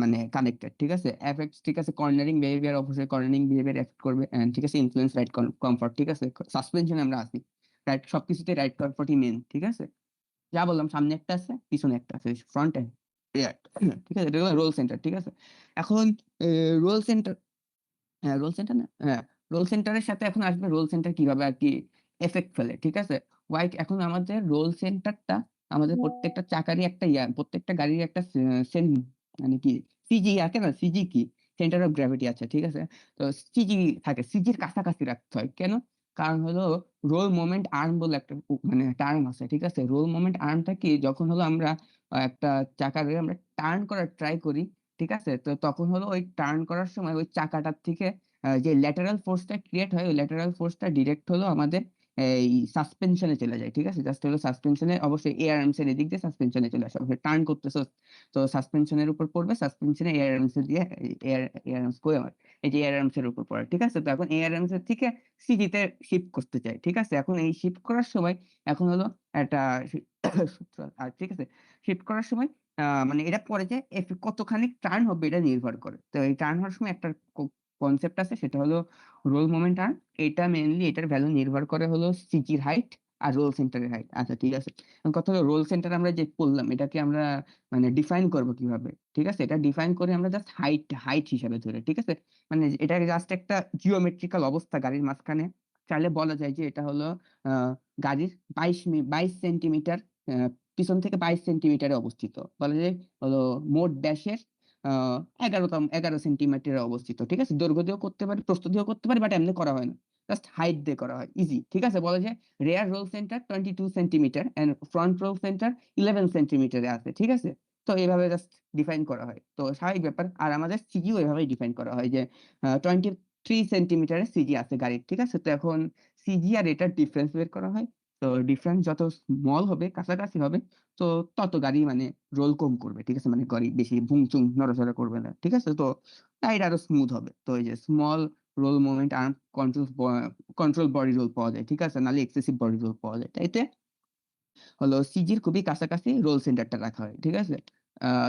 মানে কানেক্টেড, ঠিক আছে। এফেক্টস, ঠিক আছে, কর্নারিং বিহেভিয়ার, অবশ্যই কর্নারিং বিহেভিয়ার এফেক্ট করবে, and ঠিক আছে, ইনফ্লুয়েন্স রাইট কমফর্ট, ঠিক আছে, সাসপেনশন আমরা আছি, রাইট, সবকিছুতে রাইট কমফর্টই মেন, ঠিক আছে। যা বললাম, সামনে একটা আছে পিছনে একটা আছে, ফ্রন্ট এন্ড রিয়ার, ঠিক আছে, এটা রোল সেন্টার, ঠিক আছে। এখন রোল সেন্টার, হ্যাঁ রোল সেন্টার না, হ্যাঁ, রোল সেন্টারের সাথে এখন আসবে রোল সেন্টার কিভাবে আর কি এফেক্ট ফেলে, ঠিক আছে। হোয়াইট, এখন আমাদের রোল সেন্টারটা আমাদের প্রত্যেকটা চাকারই একটা প্রত্যেকটা গাড়ির একটা মানে কি সিজি আছে না, সিজি কি সেন্টার অফ গ্র্যাভিটি আছে, ঠিক আছে। তো সিজি থাকে, সিজির কাছাকাছি রাখতে হয় কেন, কারণ হলো রোল মোমেন্ট আর্ম বলে একটা মানে টার্ম আছে, ঠিক আছে। রোল মোমেন্ট আর্মটা কি, যখন হলো আমরা একটা চাকারে আমরা টার্ন করার ট্রাই করি, ঠিক আছে, তো তখন হলো ওই টার্ন করার সময় ওই চাকাটার থেকে যে ল্যাটারাল ফোর্সটা ক্রিয়েট হয়, ওই ল্যাটারাল ফোর্সটা ডিরেক্ট হলো আমাদের এই সাসপেনশনে চলে যায়, ঠিক আছে, জাস্ট হলো সাসপেনশনে, অবশ্যই এয়ার আর্মস এর এদিক দিয়ে সাসপেনশনে চলে আসে, অবশ্যই টার্ন করতেছো তো সাসপেনশনের উপর পড়বে, সাসপেনশনে এয়ার আর্মস দিয়ে এয়ার এয়ার আর্মস কই আমার এই যে এয়ার আর্মস এর উপর পড়ে, ঠিক আছে। তো এখন এয়ার আর্মস এর থেকে সিজিতে শিফট করতে চাই, ঠিক আছে। এখন এই শিফট করার সময় এখন হলো একটা সূত্র, আর ঠিক আছে, শিফট করার সময় মানে এটা পরে যে কতখানি টার্ন হবে এটা নির্ভর করে, তো এই টার্ন হওয়ার সময় একটা কনসেপ্ট আছে, সেটা হলো রোল মোমেন্ট টার্ন। এটা মেইনলি এটার ভ্যালু নির্ভর করে হলো সিজির হাইট আর রোল সেন্টারের হাইট। আচ্ছা, ঠিক আছে, এখন কথা হলো রোল সেন্টার আমরা যে বললাম এটাকে আমরা মানে ডিফাইন করব কিভাবে, ঠিক আছে, এটা ডিফাইন করে আমরা জাস্ট হাইট হাইট হিসাবে ধরে, ঠিক আছে, মানে এটা জাস্ট একটা জিওমেট্রিক্যাল অবস্থা গাড়ির মাঝখানে, চাইলে বলা যায় যে এটা হলো আহ গাড়ির 22 সেন্টিমিটার, পিছন থেকে 22 সেন্টিমিটারে অবস্থিত, বলা যায় হলো মোট ব্যাসের 11 সেন্টিমিটারে অবস্থিত, ঠিক আছে। দৈর্ঘ্য দিয়েও করতে পারি, প্রস্থ দিয়েও করতে পারি, বাট এমনি করা হয় না, জাস্ট হাইট দিয়ে করা হয়, ইজি, ঠিক আছে। বলা যায় rear roll centre 22 centimetre and front roll centre 11 সেন্টিমিটারে আছে, ঠিক আছে। তো এইভাবে জাস্ট ডিফাইন করা হয়, তো স্বাভাবিক ব্যাপার। আর আমাদের সিজিও এভাবেই ডিফাইন করা হয় যে 23 সেন্টিমিটারের সিজি আছে গাড়ির, ঠিক আছে। তো এখন সিজি আর এটার ডিফারেন্স বের করা হয়, তো ডিফারেন্স যত স্মল হবে, কাছাকাছি হবে, তো তত গাড়ি মানে রোল কম করবে, ঠিক আছে, মানে গাড়ি বেশি ভুংচুং নড়াচড়া করবে না, ঠিক আছে। তো রাইড আরো স্মুথ হবে, তো এই যে small roll moment arm control control body roll পাওয়া যায়, ঠিক আছে, নাহলে এক্সেসিভ বডি রোল পাওয়া যায়, তাইতে হলো সিজির খুবই কাছাকাছি রোল সেন্টারটা রাখা হয়, ঠিক আছে।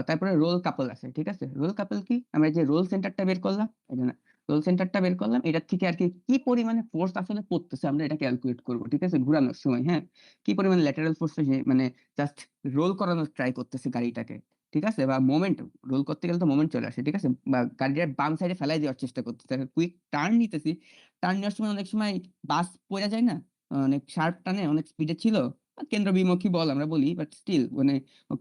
তারপরে রোল কাপল আছে, ঠিক আছে। রোল কাপল কি, আমরা যে রোল সেন্টারটা বের করলাম, এটা না, রোল সেন্টারটা বের করলাম, এটার থেকে আর কি কি পরিমাণে ফোর্স আসলে পড়তেছে আমরা এটা ক্যালকুলেট করবো, ঠিক আছে, ঘুরানোর সময়। হ্যাঁ, কি পরিমাণে ল্যাটারাল ফোর্স মানে জাস্ট রোল করানোর ট্রাই করতেছে গাড়িটাকে, ঠিক আছে, বা মোমেন্ট রোল করতে গেলে তো মোমেন্ট চলে আসে, ঠিক আছে, বা গাড়িটা বাম সাইডে ফেলাই দেওয়ার চেষ্টা করতেছে, কুইক টার্ন নিতেছি, টার্ন নেওয়ার সময় অনেক সময় বাস পড়ে যায় না, অনেক শার্প টানে, অনেক স্পিডে ছিল, কেন্দ্র বিমুখী বল আমরা বলি, বাট স্টিল মানে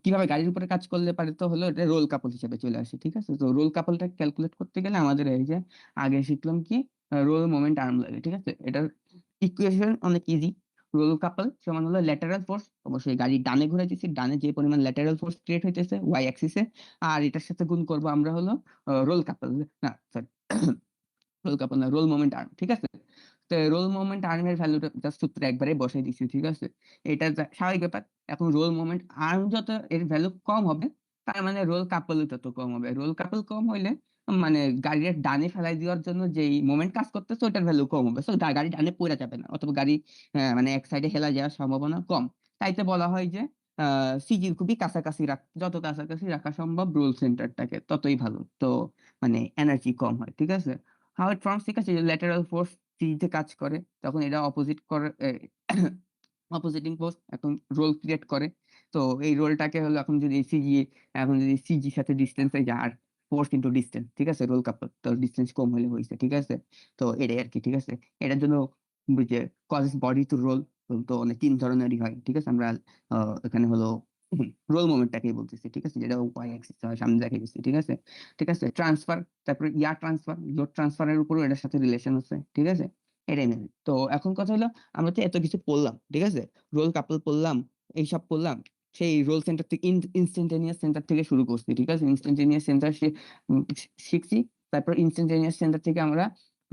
কিভাবে গাড়ির উপরে কাজ করলে পারে, তো হলো এটা রোল কাপল হিসেবে চলে আসে, ঠিক আছে। তো রোল কাপলটা ক্যালকুলেট করতে গেলে আমাদের এই যে আগে শিখলাম কি রোল মোমেন্ট আর্ম লাগে, ঠিক আছে, এটার ইকুয়েশন অনেক ইজি। রোল কাপল সমান হলো ল্যাটারাল ফোর্স, অবশ্যই গাড়ি ডানে ঘুরাইতেছি, ডানে যে পরিমাণ ল্যাটারাল ফোর্স ক্রিয়েট হইতেছে ওয়াই অ্যাক্সিসে, আর এটার সাথে গুণ করবো আমরা হলো রোল কাপল, না সরি, রোল কাপল না, রোল মোমেন্ট আর্ম, ঠিক আছে। তো রোল মোমেন্ট আর্মের ভ্যালুটা জাস্ট সূত্রে একবারে বসাই দিচ্ছি, ঠিক আছে, এটা স্বাভাবিক ব্যাপার। এখন রোল মোমেন্ট আর্ম যত এর ভ্যালু কম হবে, তার মানে রোল কাপল তত কম হবে। রোল কাপল কম হইলে মানে গাড়ির ডানে ফেলাই দেওয়ার জন্য যেই মোমেন্ট কাজ করতেছে ওটার ভ্যালু কম হবে, সো গাড়ি ডানে পড়ে যাবে না, অথবা গাড়ি মানে এক সাইডে হেলা যাওয়ার সম্ভাবনা কম। তাইতে বলা হয় যে সিজির খুবই কাছাকাছি যত কাছাকাছি রাখা সম্ভব রোল সেন্টারটাকে ততই ভালো, তো মানে এনার্জি কম হয়, ঠিক আছে। হাউ ইট ফর্মস, ঠিক আছে, ল্যাটারাল ফোর্স সিজিতে কাজ করে, তখন এটা অপোজিট করে, অপোজিটিং ফোর্স এখন রোল ক্রিয়েট করে, তো এই রোলটাকে হলো এখন যদি সিজির সাথে ডিস্টেন্স যায় আর ফোর্স ইন্টু ডিস্টেন্স, ঠিক আছে, রোল কাপল, তো ডিস্টেন্স কম হলে হয়েছে, ঠিক আছে। তো এটাই আর কি, ঠিক আছে। এটার জন্য যে কজেস বডি টু রোল, তো অনেক তিন ধরনেরই হয়, ঠিক আছে। আমরা এখানে হলো রোল মোমেন্টটাকেই বলতেছি, ঠিক আছে? যেটা ওয়াই অ্যাক্সিস হয়, সামনে দেখা গেছে, ঠিক আছে? ঠিক আছে? ট্রান্সফার, তারপরে ট্রান্সফার, লোড ট্রান্সফারের উপরও এটার সাথে রিলেশন আছে, ঠিক আছে? এটাই মেন। তো এখন কথা হলো, আমরা তো এত কিছু পড়লাম, ঠিক আছে? রোল কাপল পড়লাম, এইসব পড়লাম। সেই রোল সেন্টার থেকে ইনস্ট্যান্টেনিয়াস সেন্টার থেকে শুরু করছি, ঠিক আছে? ইনস্ট্যান্টেনিয়াস সেন্টার শিখছি। তারপর ইনস্ট্যান্টেনিয়াস সেন্টার থেকে আমরা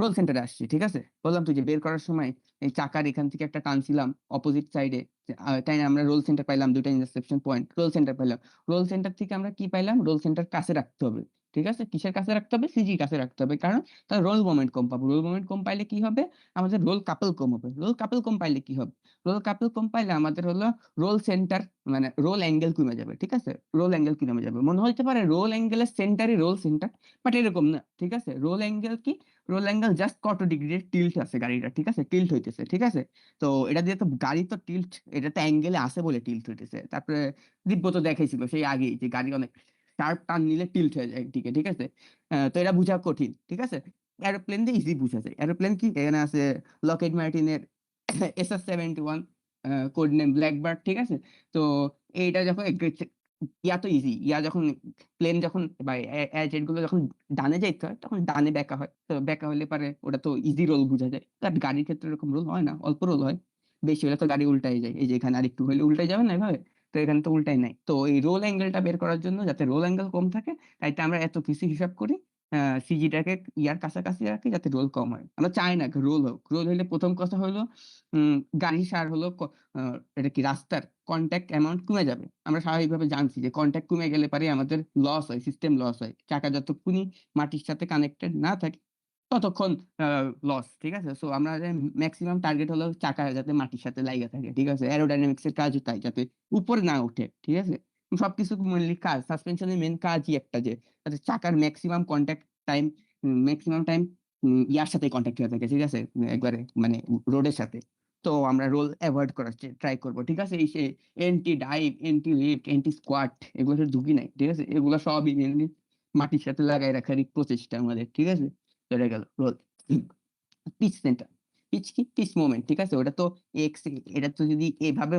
রোল সেন্টারে আসছি, ঠিক আছে? বললাম তুই যে বের করার সময় এই চাকার এখান থেকে একটা টানছিলাম অপোজিট সাইডে, তাই না? আমরা রোল সেন্টার পাইলাম, দুইটা ইন্টারসেকশন পয়েন্ট, রোল সেন্টার পাইলাম। রোল সেন্টার থেকে আমরা কি পাইলাম? রোল সেন্টার কাছে রাখতে হবে, ঠিক আছে? কিসের কাছে রাখতে হবে? সিজি কাছে রাখতে হবে, কারণ তার রোল মোমেন্ট কম পাবো। রোল মোমেন্ট কম পাইলে কি হবে? আমাদের রোল কাপল কম হবে। রোল কাপল কম পাইলে কি হবে? রোল কাপল কম পাইলে আমাদের হলো রোল সেন্টার, মানে রোল অ্যাঙ্গেল কমে যাবে, ঠিক আছে? রোল অ্যাঙ্গেল কমে যাবে। মনে হতে পারে রোল অ্যাঙ্গেলের সেন্টারই রোল সেন্টার, বাট এরকম না, ঠিক আছে? রোল অ্যাঙ্গেল কি? রোল অ্যাঙ্গেল জাস্ট কত ডিগ্রি টিল্ট আছে গাড়িটা, ঠিক আছে? টিল্ট হইতেছে, ঠিক আছে? তো এটা দিয়ে তো গাড়ি তো টিল্ট, এটা তো অ্যাঙ্গেলে আসে বলে টিল্ট হইতেছে। তারপরে দিব্য তো দেখাইছিল সেই আগেই যে গাড়ি অনেক শার্প টার্ন নিলে টিল্ট হয়ে যায় একদিকে, ঠিক আছে? তো এটা বোঝা কঠিন, ঠিক আছে? এরোপ্লেন দিয়ে ইজি বোঝা যায়। এরোপ্লেন কি? এখানে আছে লকেড মার্টিনের SS-71, কোড নেম ব্ল্যাকবার্ড, ঠিক আছে? তো এইটা যখন ইয়া তো ইজি, ইয়া যখন প্লেন যখন বা জেট গুলো যখন ডানে যাইতে হয়, তখন ডানে বেঁকা হয়। তো বেঁকা হলে পারে ওটা তো ইজি রোল বোঝা যায়। বাট গাড়ির ক্ষেত্রে এরকম রোল হয় না, অল্প রোল হয়। বেশি হলে তো গাড়ি উল্টাই যায়, এই যে এখানে আর একটু হলে উল্টাই যাবে না এভাবে। তো এখানে তো উল্টাই নাই। তো এই রোল অ্যাঙ্গেলটা বের করার জন্য, যাতে রোল অ্যাঙ্গেল কম থাকে, তাই তো আমরা এত কিছু হিসাব করি। সিজিটাকে ইয়ার কাছাকাছি রাখি যাতে রোল কম হয়। আমরা চাই না রোল হোক। রোল হলে প্রথম কথা হলো গাড়ি সার হলো এটা কি রাস্তার কন্ট্যাক্ট অ্যামাউন্ট কমে যাবে। আমরা স্বাভাবিকভাবে জানছি যে কন্ট্যাক্ট কমে গেলে পারে আমাদের লস হয়, সিস্টেম লস হয়। চাকা যতক্ষণই মাটির সাথে কানেক্টেড না থাকে ততক্ষণ লস, ঠিক আছে? সো আমরা ম্যাক্সিমাম টার্গেট হলো চাকা যাতে মাটির সাথে লাইগা থাকে, ঠিক আছে? অ্যারোডাইনামিক্স এর কাজও তাই, যাতে উপরে না ওঠে, ঠিক আছে? সবকিছু মূল কাজ, সাসপেনশনের মেন কাজই একটা, যে যাতে চাকার maximum contact time, maximum time ইয়ার সাথে কন্ট্যাক্ট হয়ে থাকে, ঠিক আছে? একবারে মানে রোডের সাথে। তো আমরা রোল অ্যাভয়েড করার ট্রাই করবো, ঠিক আছে? এই সে anti dive, anti lift, anti squat, এগুলো ঢুকি নাই, ঠিক আছে? এগুলো সবই মেনলি মাটির সাথে লাগাই রাখারই প্রচেষ্টা আমাদের, ঠিক আছে? চলে গেল রোল। পিচ সেন্টার, পিচ কি? পিচ মোমেন্ট, ঠিক আছে? ওটা তো এক্স, এটা তো যদি এভাবে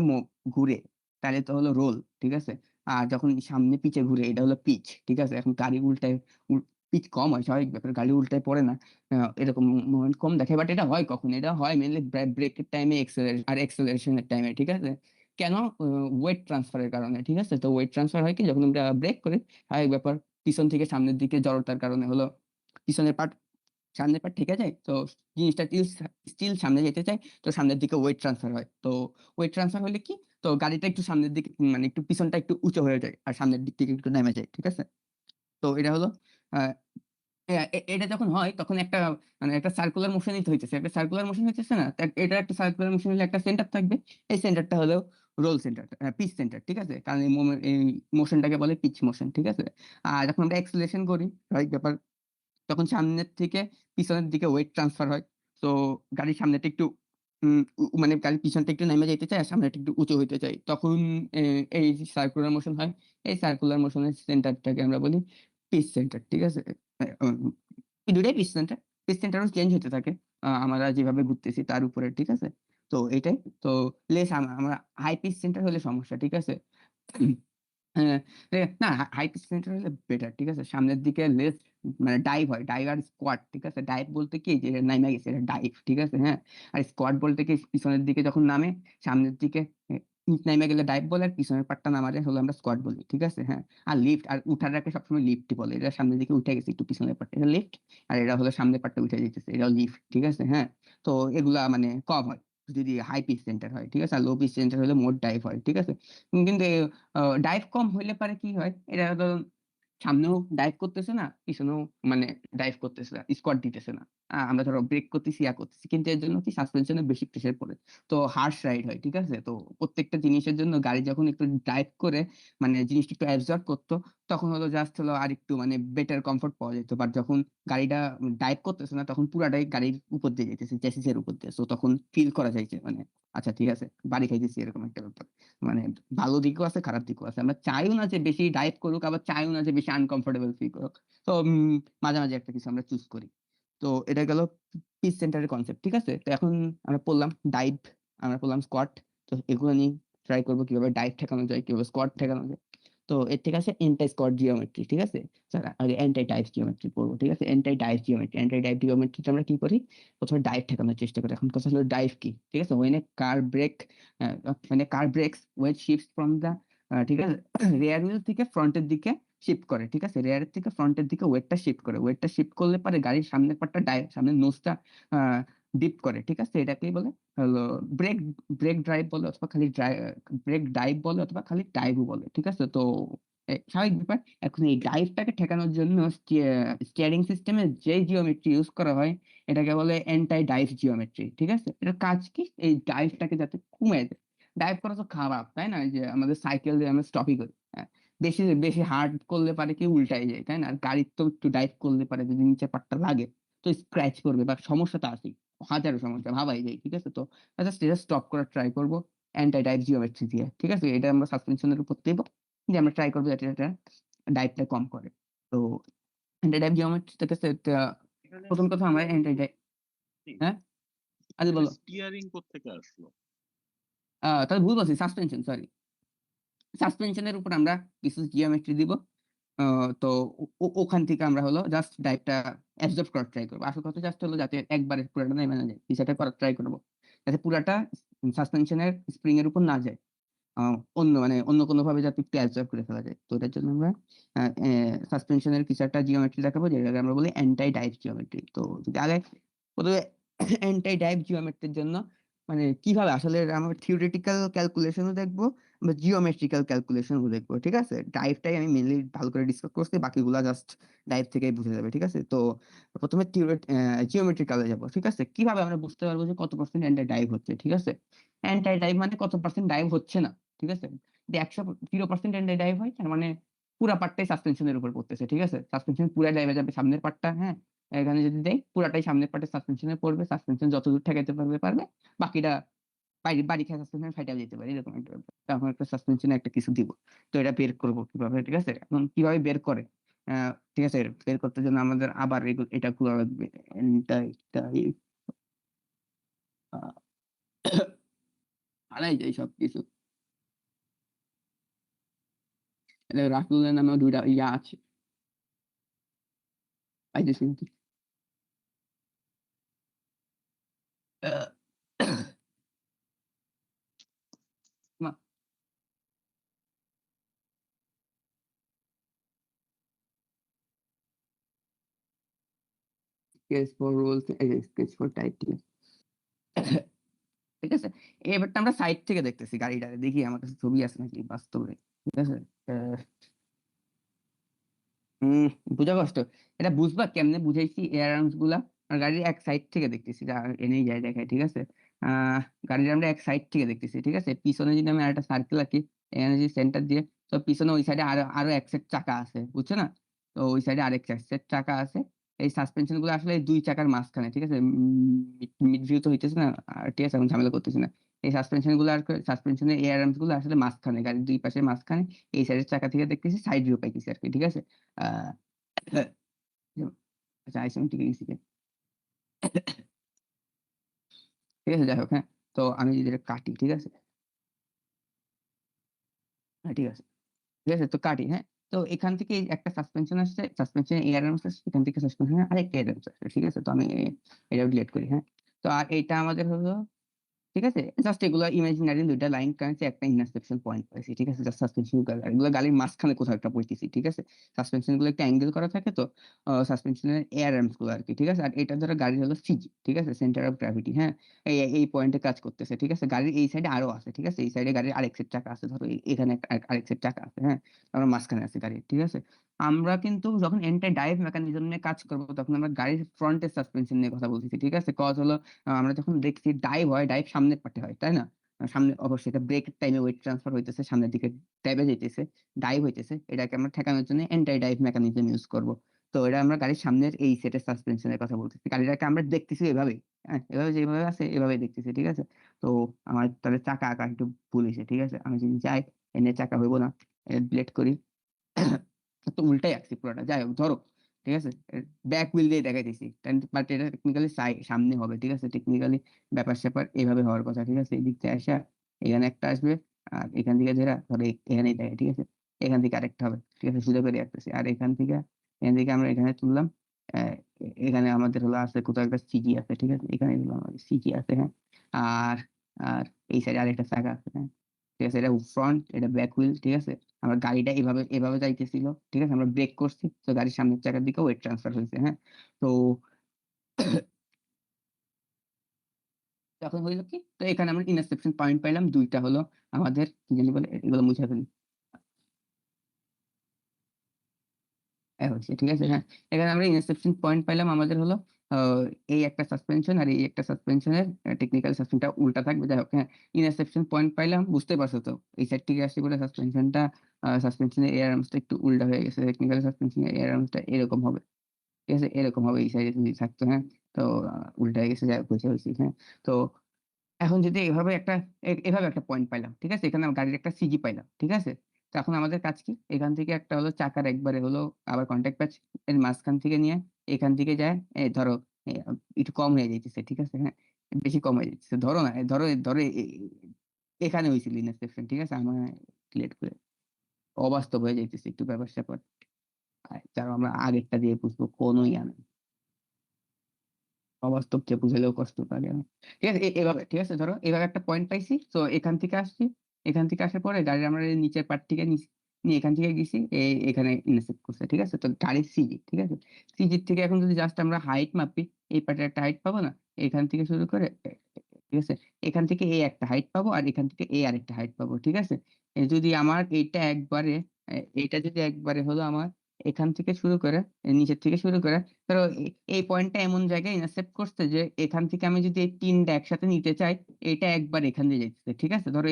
ঘুরে তাহলে তো হলো রোল, ঠিক আছে? আর যখন সামনে পিছে ঘুরে এটা হলো পিচ, ঠিক আছে? এখন গাড়ি উল্টায়, পিচ কম হয়, স্বাভাবিক ব্যাপার, গাড়ি উল্টায় পড়ে না। এরকম মোমেন্ট কম দেখে, বাট এটা হয় কখন? এটা হয় মেনলি ব্রেকের টাইমে, আর এক্সেলারেশনের টাইমে, ঠিক আছে? কেন? ওয়েট ট্রান্সফারের কারণে, ঠিক আছে? তো ওয়েট ট্রান্সফার হয় কি, যখন আমরা ব্রেক করি, স্বাভাবিক ব্যাপার, পিছন থেকে সামনের দিকে জড়তার কারণে হলো পিছনের পার্ট, সামনের পার্ট ঠেকে যায়। তো জিনিসটা স্টিল সামনে যেতে চায়, তো সামনের দিকে ওয়েট ট্রান্সফার হয়। তো ওয়েট ট্রান্সফার হলে কি, তো গাড়িটা একটু সামনের দিকে, মানে একটু পিছনটা একটু উঁচু হয়ে যায় আর সামনের দিক থেকে একটু নেমে যায়, ঠিক আছে? তো এটা হলো আহ, এটা যখন হয় তখন একটা, মানে একটা সার্কুলার মোশনই তো হইতেছে, একটা সার্কুলার মোশন হইতেছে না? তা এটা একটা সার্কুলার মোশন হলে একটা সেন্টার থাকবে। এই সেন্টারটা হলো রোল সেন্টার, পিচ সেন্টার, ঠিক আছে? কারণ এই মোশনটাকে বলে পিচ মোশন, ঠিক আছে? আর যখন আমরা এক্সেলারেশন করি, রাইট ব্যাপার, তখন সামনের থেকে পিছনের দিকে ওয়েট ট্রান্সফার হয়। তো গাড়ির সামনেটা একটু মানে গাড়ির পিছনটা একটু নেমে যেতে চায় আর সামনেটা একটু উঁচু হইতে চায়, তখন এই সার্কুলার মোশন হয়। এই সার্কুলার মোশনের সেন্টারটাকে আমরা বলি পিচ সেন্টার, ঠিক আছে? এই দুটাই পিচ সেন্টার। পিচ সেন্টারও চেঞ্জ হতে থাকে আমরা যেভাবে ঘুরতেছি তার উপরে, ঠিক আছে? তো এটাই তো লেস, আমরা হাই পিচ সেন্টার হলে সমস্যা, ঠিক আছে? হ্যাঁ, না, হাই পিচ সেন্টার হলে বেটার, ঠিক আছে? সামনের দিকে লেস, মানে ডাইভ হয়, ডাইভ আর স্কোয়াড, ঠিক আছে? ডাইভ বলতে কি, যে নাইমা গেছে এটা ডাইভ, ঠিক আছে? হ্যাঁ। আর স্কোয়াড বলতে কি, পিছনের দিকে যখন নামে, সামনের দিকে নাইমা গেলে ডাইভ বলে, আর পিছনের পার্টটা নামারে হলো আমরা স্কোয়াড বলি, ঠিক আছে? হ্যাঁ। আর লিফট আর উঠাটাকে সবসময় লিফট বলে। এটা সামনের দিকে উঠে গেছে একটু, পিছনের পার্টটা এটা লিফট, আর এটা হলো সামনের পার্টটা উঠে যেতেছে, এটা লিফট, ঠিক আছে? হ্যাঁ। তো এগুলা মানে কম হয় যদি হাই পিচ সেন্টার হয়, ঠিক আছে? আর লো পিচ সেন্টার হলে মোর ডাইভ হয়, ঠিক আছে? কিন্তু ডাইভ কম হইলে পারে কি হয়, এটা হলো সামনেও ডাইভ করতেছে না, পিছনেও মানে ডাইভ করতেছে না, স্কোয়াড দিতেছে না। আমরা ধরো ব্রেক করতেছি, করতেছি, কিন্তু এর জন্য কি সাসপেনশনে বেশি প্রেশার পড়ে, তো হার্শ রাইড হয়, ঠিক আছে? তো প্রত্যেকটা জিনিসের জন্য গাড়ি যখন একটু ড্রাইভ করে, মানে জিনিসটা একটু অ্যাবজর্ব করতো, তখন হলো জাস্ট হলো আর একটু মানে বেটার কমফোর্ট পাওয়া যেত। বাট যখন গাড়িটা ড্রাইভ করতেছে না, তখন পুরাটাই গাড়ির উপর দিয়ে যেতেছে, চ্যাসিসের উপর দিয়ে, তো তখন ফিল করা যাইছে মানে আচ্ছা ঠিক আছে বাড়ি খাইতেছি, এরকম একটা ব্যাপার। মানে ভালো দিকও আছে, খারাপ দিকও আছে। আমরা চাইও না যে বেশি ডাইভ করুক, আবার চাইও না যে বেশি আনকমফোর্টেবল ফিল করুক। তো মাঝামাঝি একটা কিছু আমরা চুজ করি। তো এটা গেল পিচ সেন্টারের কনসেপ্ট, ঠিক আছে? তো এখন আমরা পড়লাম ডাইভ, আমরা পড়লাম স্কোয়াট, তো এগুলো নিয়ে ট্রাই করবো কিভাবে ডাইভ ঠেকানো যায়, কিভাবে স্কোয়াড ঠেকানো যায়। তো এর থেকে আছে এন্টাই স্কোয়াড জিওমেট্রি, ঠিক আছে। স্যার আগে অ্যান্টাই ডাইভ জিওমেট্রি পড়বো, ঠিক আছে। অ্যান্টাই ডাইভ জিওমেট্রিতে আমরা কি করি, প্রথমে ডাইভ ঠেকানোর চেষ্টা করি। এখন কথা হলো ডাইভ কি, ঠিক আছে। Car brakes weight shifts from the, ঠিক আছে, রেয়ার হুইল থেকে ফ্রন্টের দিকে শিফট করে, ঠিক আছে। রেয়ারের থেকে ফ্রন্টের দিকে ওয়েটটা শিফট করে, ওয়েটটা শিফট করলে পরে গাড়ির সামনের পার্টটা সামনের নোজটা ডিপ করে, ঠিক আছে। এটাকেই বলে হলো ব্রেক ব্রেক ড্রাইভ বলে, অথবা খালি ব্রেক ডাইভ বলে, অথবা খালি ডাইভও বলে, ঠিক আছে। তো স্বাভাবিক ব্যাপার। এখন এই ডাইভটাকে ঠেকানোর জন্য স্টিয়ারিং সিস্টেমে যে জিওমেট্রি ইউজ করা হয় এটাকে বলে অ্যান্টাই ডাইভ জিওমেট্রি, ঠিক আছে। এটার কাজ কি, এই ডাইভটাকে যাতে কমে দেয়। ডাইভ করা তো খারাপ, তাই না? যে আমাদের সাইকেল দিয়ে আমরা স্টপই করি, হ্যাঁ। বেশি বেশি হার্ড করলে পারে কি উল্টাই যায়, তাই না? আর গাড়ির তো একটু ডাইভ করলে পারে যদি নিচে পাটটা লাগে তো স্ক্র্যাচ করবে, বা সমস্যা তো আছেই, হাজারো সমস্যা ভাবাই যায়, ঠিক আছে। তো জাস্ট এটা স্টপ করার ট্রাই করবো অ্যান্টাই ডাইভ জিওমেট্রি দিয়ে, ঠিক আছে। এটা আমরা সাসপেনশনের উপর দেবো, যে আমরা ট্রাই করবো যাতে এটা ডাইভটা কম করে। তো অ্যান্টাই ডাইভ জিওমেট্রি থেকে এখানে প্রথম কথা আমরা অ্যান্টাই ডাইভ, হ্যাঁ আরে বলো। স্টিয়ারিং কোত্থেকে আসলো? তাহলে ভুল বলছি, সাসপেনশন, সরি। সাসপেনশনের উপর আমরা কিছু জিওমেট্রি দিব। তো ওখান থেকে আমরা হলো জাস্ট ডাইভটা অ্যাবজর্ব করার ট্রাই করবো। আসল কথা জাস্ট হলো যাতে একবারে পুরাটা নেমে না যায়, বিষয়টা করার ট্রাই করবো যাতে পুরাটা সাসপেনশনের স্প্রিং এর উপর না যায়। অন্য কোনো ভাবে যাতে একটু অ্যাবজর্ব করে ফেলা যায়। তো এটার জন্য আমরা সাসপেনশনের কিছু একটা জিওমেট্রি দেখাবো, যেটাকে আমরা বলি অ্যান্টাই ডাইভ জিওমেট্রি। তো যদি আগে প্রথমে অ্যান্টাই ডাইভ জিওমেট্রির জন্য মানে কিভাবে আসলে আমরা থিওরিটিক্যাল ক্যালকুলেশনও দেখবো বা জিওমেট্রিক্যাল ক্যালকুলেশনও দেখবো, ঠিক আছে। ডাইভটাই আমি মেনলি ভালো করে ডিসকাস করছি, বাকিগুলা জাস্ট ডাইভ থেকেই বুঝে যাবে, ঠিক আছে। তো প্রথমে জিওমেট্রিক্যালে যাবো, ঠিক আছে। কিভাবে আমরা বুঝতে পারবো যে কত পার্সেন্ট অ্যান্টাই ডাইভ হচ্ছে, ঠিক আছে। অ্যান্টাই ডাইভ মানে কত পার্সেন্ট ডাইভ হচ্ছে না, ঠিক আছে। যদি 0% অ্যান্টাই ডাইভ হয় তার মানে পুরা পার্টটাই সাসপেনশনের উপর পড়তেছে, ঠিক আছে। সাসপেনশন পুরা ডাইভে যাবে, সামনের পার্টটা, হ্যাঁ। এখানে যদি দেই পুরাটাই সামনের পার্টে সাসপেনশনে পড়বে, সাসপেনশন যত দূর ঠেকাইতে পারবে পারবে, বাকিটা বাড়ি বাড়ি খেয়ে সাসপেনশন ফাইটাল যেতে পারে, এরকম একটা ব্যাপার। তখন একটা সাসপেনশনে একটা কিছু দিব। তো এটা বের করবো কিভাবে, ঠিক আছে। এখন কিভাবে বের করে, ঠিক আছে, বের করতে জন্য আমাদের আবার এটা খোলা লাগবে। হারাই যায় সবকিছু। রাসূলের নামেও দুইটা ইয়া আছে, পাইতেছি কিন্তু। মা, sketch for rolls, sketch for type, ঠিক আছে। ঠিক আছে, এবারটা আমরা সাইড থেকে দেখতেছি গাড়িটা, দেখি আমার কাছে ছবি আছে নাকি বাস্তবে, ঠিক আছে। আহ, হম, বুঝা কষ্ট। এটা বুঝবা কেমনে বুঝাইছি, এয়ার আর্মস গুলা আর গাড়ির এক সাইড থেকে দেখতেছি, যা এনেই যায় দেখায়, ঠিক আছে। আহ গাড়ির আমরা এক সাইড থেকে দেখতেছি, ঠিক আছে। পিছনে যদি আমি আরেকটা সার্কেল আঁকি, এখানে যদি সেন্টার দিয়ে, তো পিছনে ওই সাইডে আরো আরো এক সেট চাকা আছে, বুঝছো না। তো ওই সাইডে আরেক সেট চাকা আছে। এই সাসপেনশন গুলো আসলে এই দুই চাকার মাঝখানে, ঠিক আছে। মিড ভিউ তো হইতেছে না, আর ঠিক আছে, এখন ঝামেলা করতেছি না। এই সাসপেনশন গুলো আর সাসপেনশনের এয়ার আর্মস গুলো আসলে মাঝখানে, গাড়ির দুই পাশে মাঝখানে। এই সাইডের চাকা থেকে দেখতেছি, সাইড ভিউ পাইতেছি আর কি, ঠিক আছে। আহ আচ্ছা, আইসোমেট্রিক গেছি কে? ঠিক আছে, যাই হোক, হ্যাঁ। তো আমি যদি এটা কাটি, ঠিক আছে, হ্যাঁ, ঠিক আছে, ঠিক আছে, তো কাটি, হ্যাঁ। তো এখান থেকে এই একটা সাসপেনশন আসছে, সাসপেনশন এয়ার আর্মস আসছে, এখান থেকে সাসপেনশন আরেকটা এয়ার আর্মস আসছে, ঠিক আছে। তো আমি এটা ডিলিট করি, হ্যাঁ। তো আর এইটা আমাদের হলো, ঠিক আছে। জাস্ট এগুলো ইমাজিনারি দুইটা লাইন কানেক্টে একটা ইন্টারসেকশন পয়েন্ট পাইছি, ঠিক আছে। জাস্ট সাসপেনশন এগুলো গাড়ির মাঝখানে কোথাও একটা পড়তেছি, ঠিক আছে। সাসপেনশন গুলো একটা অ্যাঙ্গেল করা থাকে, তো সাসপেনশনের এয়ার আর্মস গুলো আর কি, ঠিক আছে। আর এটা ধরো গাড়ি হলো সিজি, ঠিক আছে, সেন্টার অফ গ্র্যাভিটি, হ্যাঁ। এই পয়েন্টে কাজ করতেছে, ঠিক আছে। গাড়ির এই সাইডে আরো আছে, ঠিক আছে। এই সাইডে গাড়ির আরেক সেট চাকা আছে, ধরো এখানে আরেক সেট চাকা আছে, হ্যাঁ। আমরা মাঝখানে আছে গাড়ির, ঠিক আছে। আমরা কিন্তু যখন এন্টাই ডাইভ মেকানিজম নিয়ে কাজ করবো তখন আমরা গাড়ির ফ্রন্টের সাসপেনশন নিয়ে কথা বলতেছি, ঠিক আছে। কজ হলো আমরা যখন দেখছি ডাইভ হয়, ডাইভ সামনের পাটে হয়, তাই না। সামনে অবশ্যই এটা ব্রেক টাইমে ওয়েট ট্রান্সফার হইতেছে, সামনের দিকে ডাইভে যাইতেছে, ডাইভ হইতেছে, এটাকে আমরা ঠেকানোর জন্য এন্টাই ডাইভ মেকানিজম ইউজ করব। তো এটা আমরা গাড়ির সামনের এই সেটের সাসপেনশনের কথা বলতেছি, গাড়িটাকে আমরা দেখতেছি এভাবেই, হ্যাঁ, এভাবে যেভাবে আছে এভাবে দেখতেছি, ঠিক আছে। তো আমার তাহলে চাকা আঁকা একটু ভুল হয়েছে, ঠিক আছে। আমি যদি যাই, এনে চাকা হইব না, ব্লেড করি, তো উল্টাই আসছি পুরোটা, যাই হোক ধরো, ঠিক আছে। ব্যাক হুইল দিয়ে দেখাইতেছি, বাট এটা টেকনিক্যালি সামনে হবে, ঠিক আছে। টেকনিক্যালি ব্যাপার স্যাপার এইভাবে হওয়ার কথা, ঠিক আছে। এই দিক থেকে আসা এখানে একটা আসবে, আর এখান থেকে ধরে ধরো এখানেই থাকে, ঠিক আছে? এখান থেকে আরেকটা হবে, ঠিক আছে? সোজা করে রাখতেছি। আর এখান থেকে আমরা এখানে তুললাম। এখানে আমাদের হলো আছে কোথাও একটা সিজি আছে, ঠিক আছে? এখানে হলো আমাদের সিজি আছে, হ্যাঁ। আর আর এই সাইডে আরেকটা চাকা আছে, হ্যাঁ। ঠিক আছে, এটা ফ্রন্ট, এটা ব্যাক হুইল, ঠিক আছে? আমার গাড়িটা এভাবে এভাবে যাইতেছিল, ঠিক আছে? আমরা ব্রেক করছি, তো গাড়ির সামনের চাকার দিকে ওয়েট ট্রান্সফার হয়েছে, হ্যাঁ। তো তখন হইলো কি, তো এখানে আমরা ইন্টারসেপশন পয়েন্ট পাইলাম দুইটা, হলো আমাদের কি জানি বলে, এগুলো মুছে ফেলি। হচ্ছে, ঠিক আছে, হ্যাঁ। এখানে আমরা ইন্টারসেপশন পয়েন্ট পাইলাম আমাদের হলো আহ, এই একটা সাসপেনশন আর এই একটা সাসপেনশনের টেকনিক্যাল সাসপেনশনটা উল্টা থাকবে, যাই হোক, হ্যাঁ। ইন্টারসেপশন পয়েন্ট পাইলাম, বুঝতে পারছো তো? এই সাইড থেকে আসছে বলে সাসপেনশনের এয়ার আর্মসটা একটু উল্টা হয়ে গেছে, টেকনিক্যাল সাসপেনশনের এয়ার আর্মসটা এরকম হবে, ঠিক আছে? এরকম হবে এই সাইডে যদি থাকতো, হ্যাঁ। তো উল্টা হয়ে গেছে, যাই হোক, বুঝে হয়েছে, হ্যাঁ। তো এখন যদি এভাবে একটা পয়েন্ট পাইলাম, ঠিক আছে? এখানে গাড়ির একটা সিজি পাইলাম, ঠিক আছে? তো এখন আমাদের কাজ কি, এখান থেকে একটা হলো চাকার একবারে হলো আবার কন্ট্যাক্ট প্যাচ এর মাঝখান থেকে নিয়ে এখান থেকে যায়, ধরো এ, একটু কম হয়ে যাইতেছে, ঠিক আছে, হ্যাঁ। বেশি কম হয়ে যাচ্ছে, ধরো না, ধরো ধরো এখানে হয়েছিল ইন্টারসেপশন, ঠিক আছে? আমার ক্লিয়ার করে অবাস্তব হয়ে যাইতেছে একটু ব্যাপার স্যাপার। যারা আমরা আগেরটা দিয়ে বুঝবো, কোনো ইয়া নেই, অবাস্তবকে বুঝালেও কষ্ট লাগে না। ঠিক আছে, এভাবে, ঠিক আছে, ধরো এভাবে একটা পয়েন্ট পাইছি, তো এখান থেকে আসছি। এখান থেকে আসার পরে গাড়ি আমরা এই নিচের পার্ট থেকে নিয়ে এখান থেকে গেছি, এখানে ইন্টারসেক্ট করছে, ঠিক আছে? তো গাড়ির সিজি, ঠিক আছে? সিজির থেকে এখন যদি জাস্ট আমরা হাইট মাপি, এই পার্টের একটা হাইট পাবো না? এখান থেকে শুরু করে ঠিক আছে, এখান থেকে এ একটা হাইট পাবো আর এখান থেকে এ আরেকটা হাইট পাবো, ঠিক আছে? যদি আমার এইটা যদি একবারে হলো আমার এখান থেকে শুরু করে নিচের থেকে শুরু করে, ধরো এই পয়েন্টটা এমন জায়গায় ইন্টারসেপ্ট করছে যে এখান থেকে আমি যদি এই তিনটা একসাথে নিতে চাই, এটা একবার এখান দিয়ে যাইতেছে, ঠিক আছে? ধরো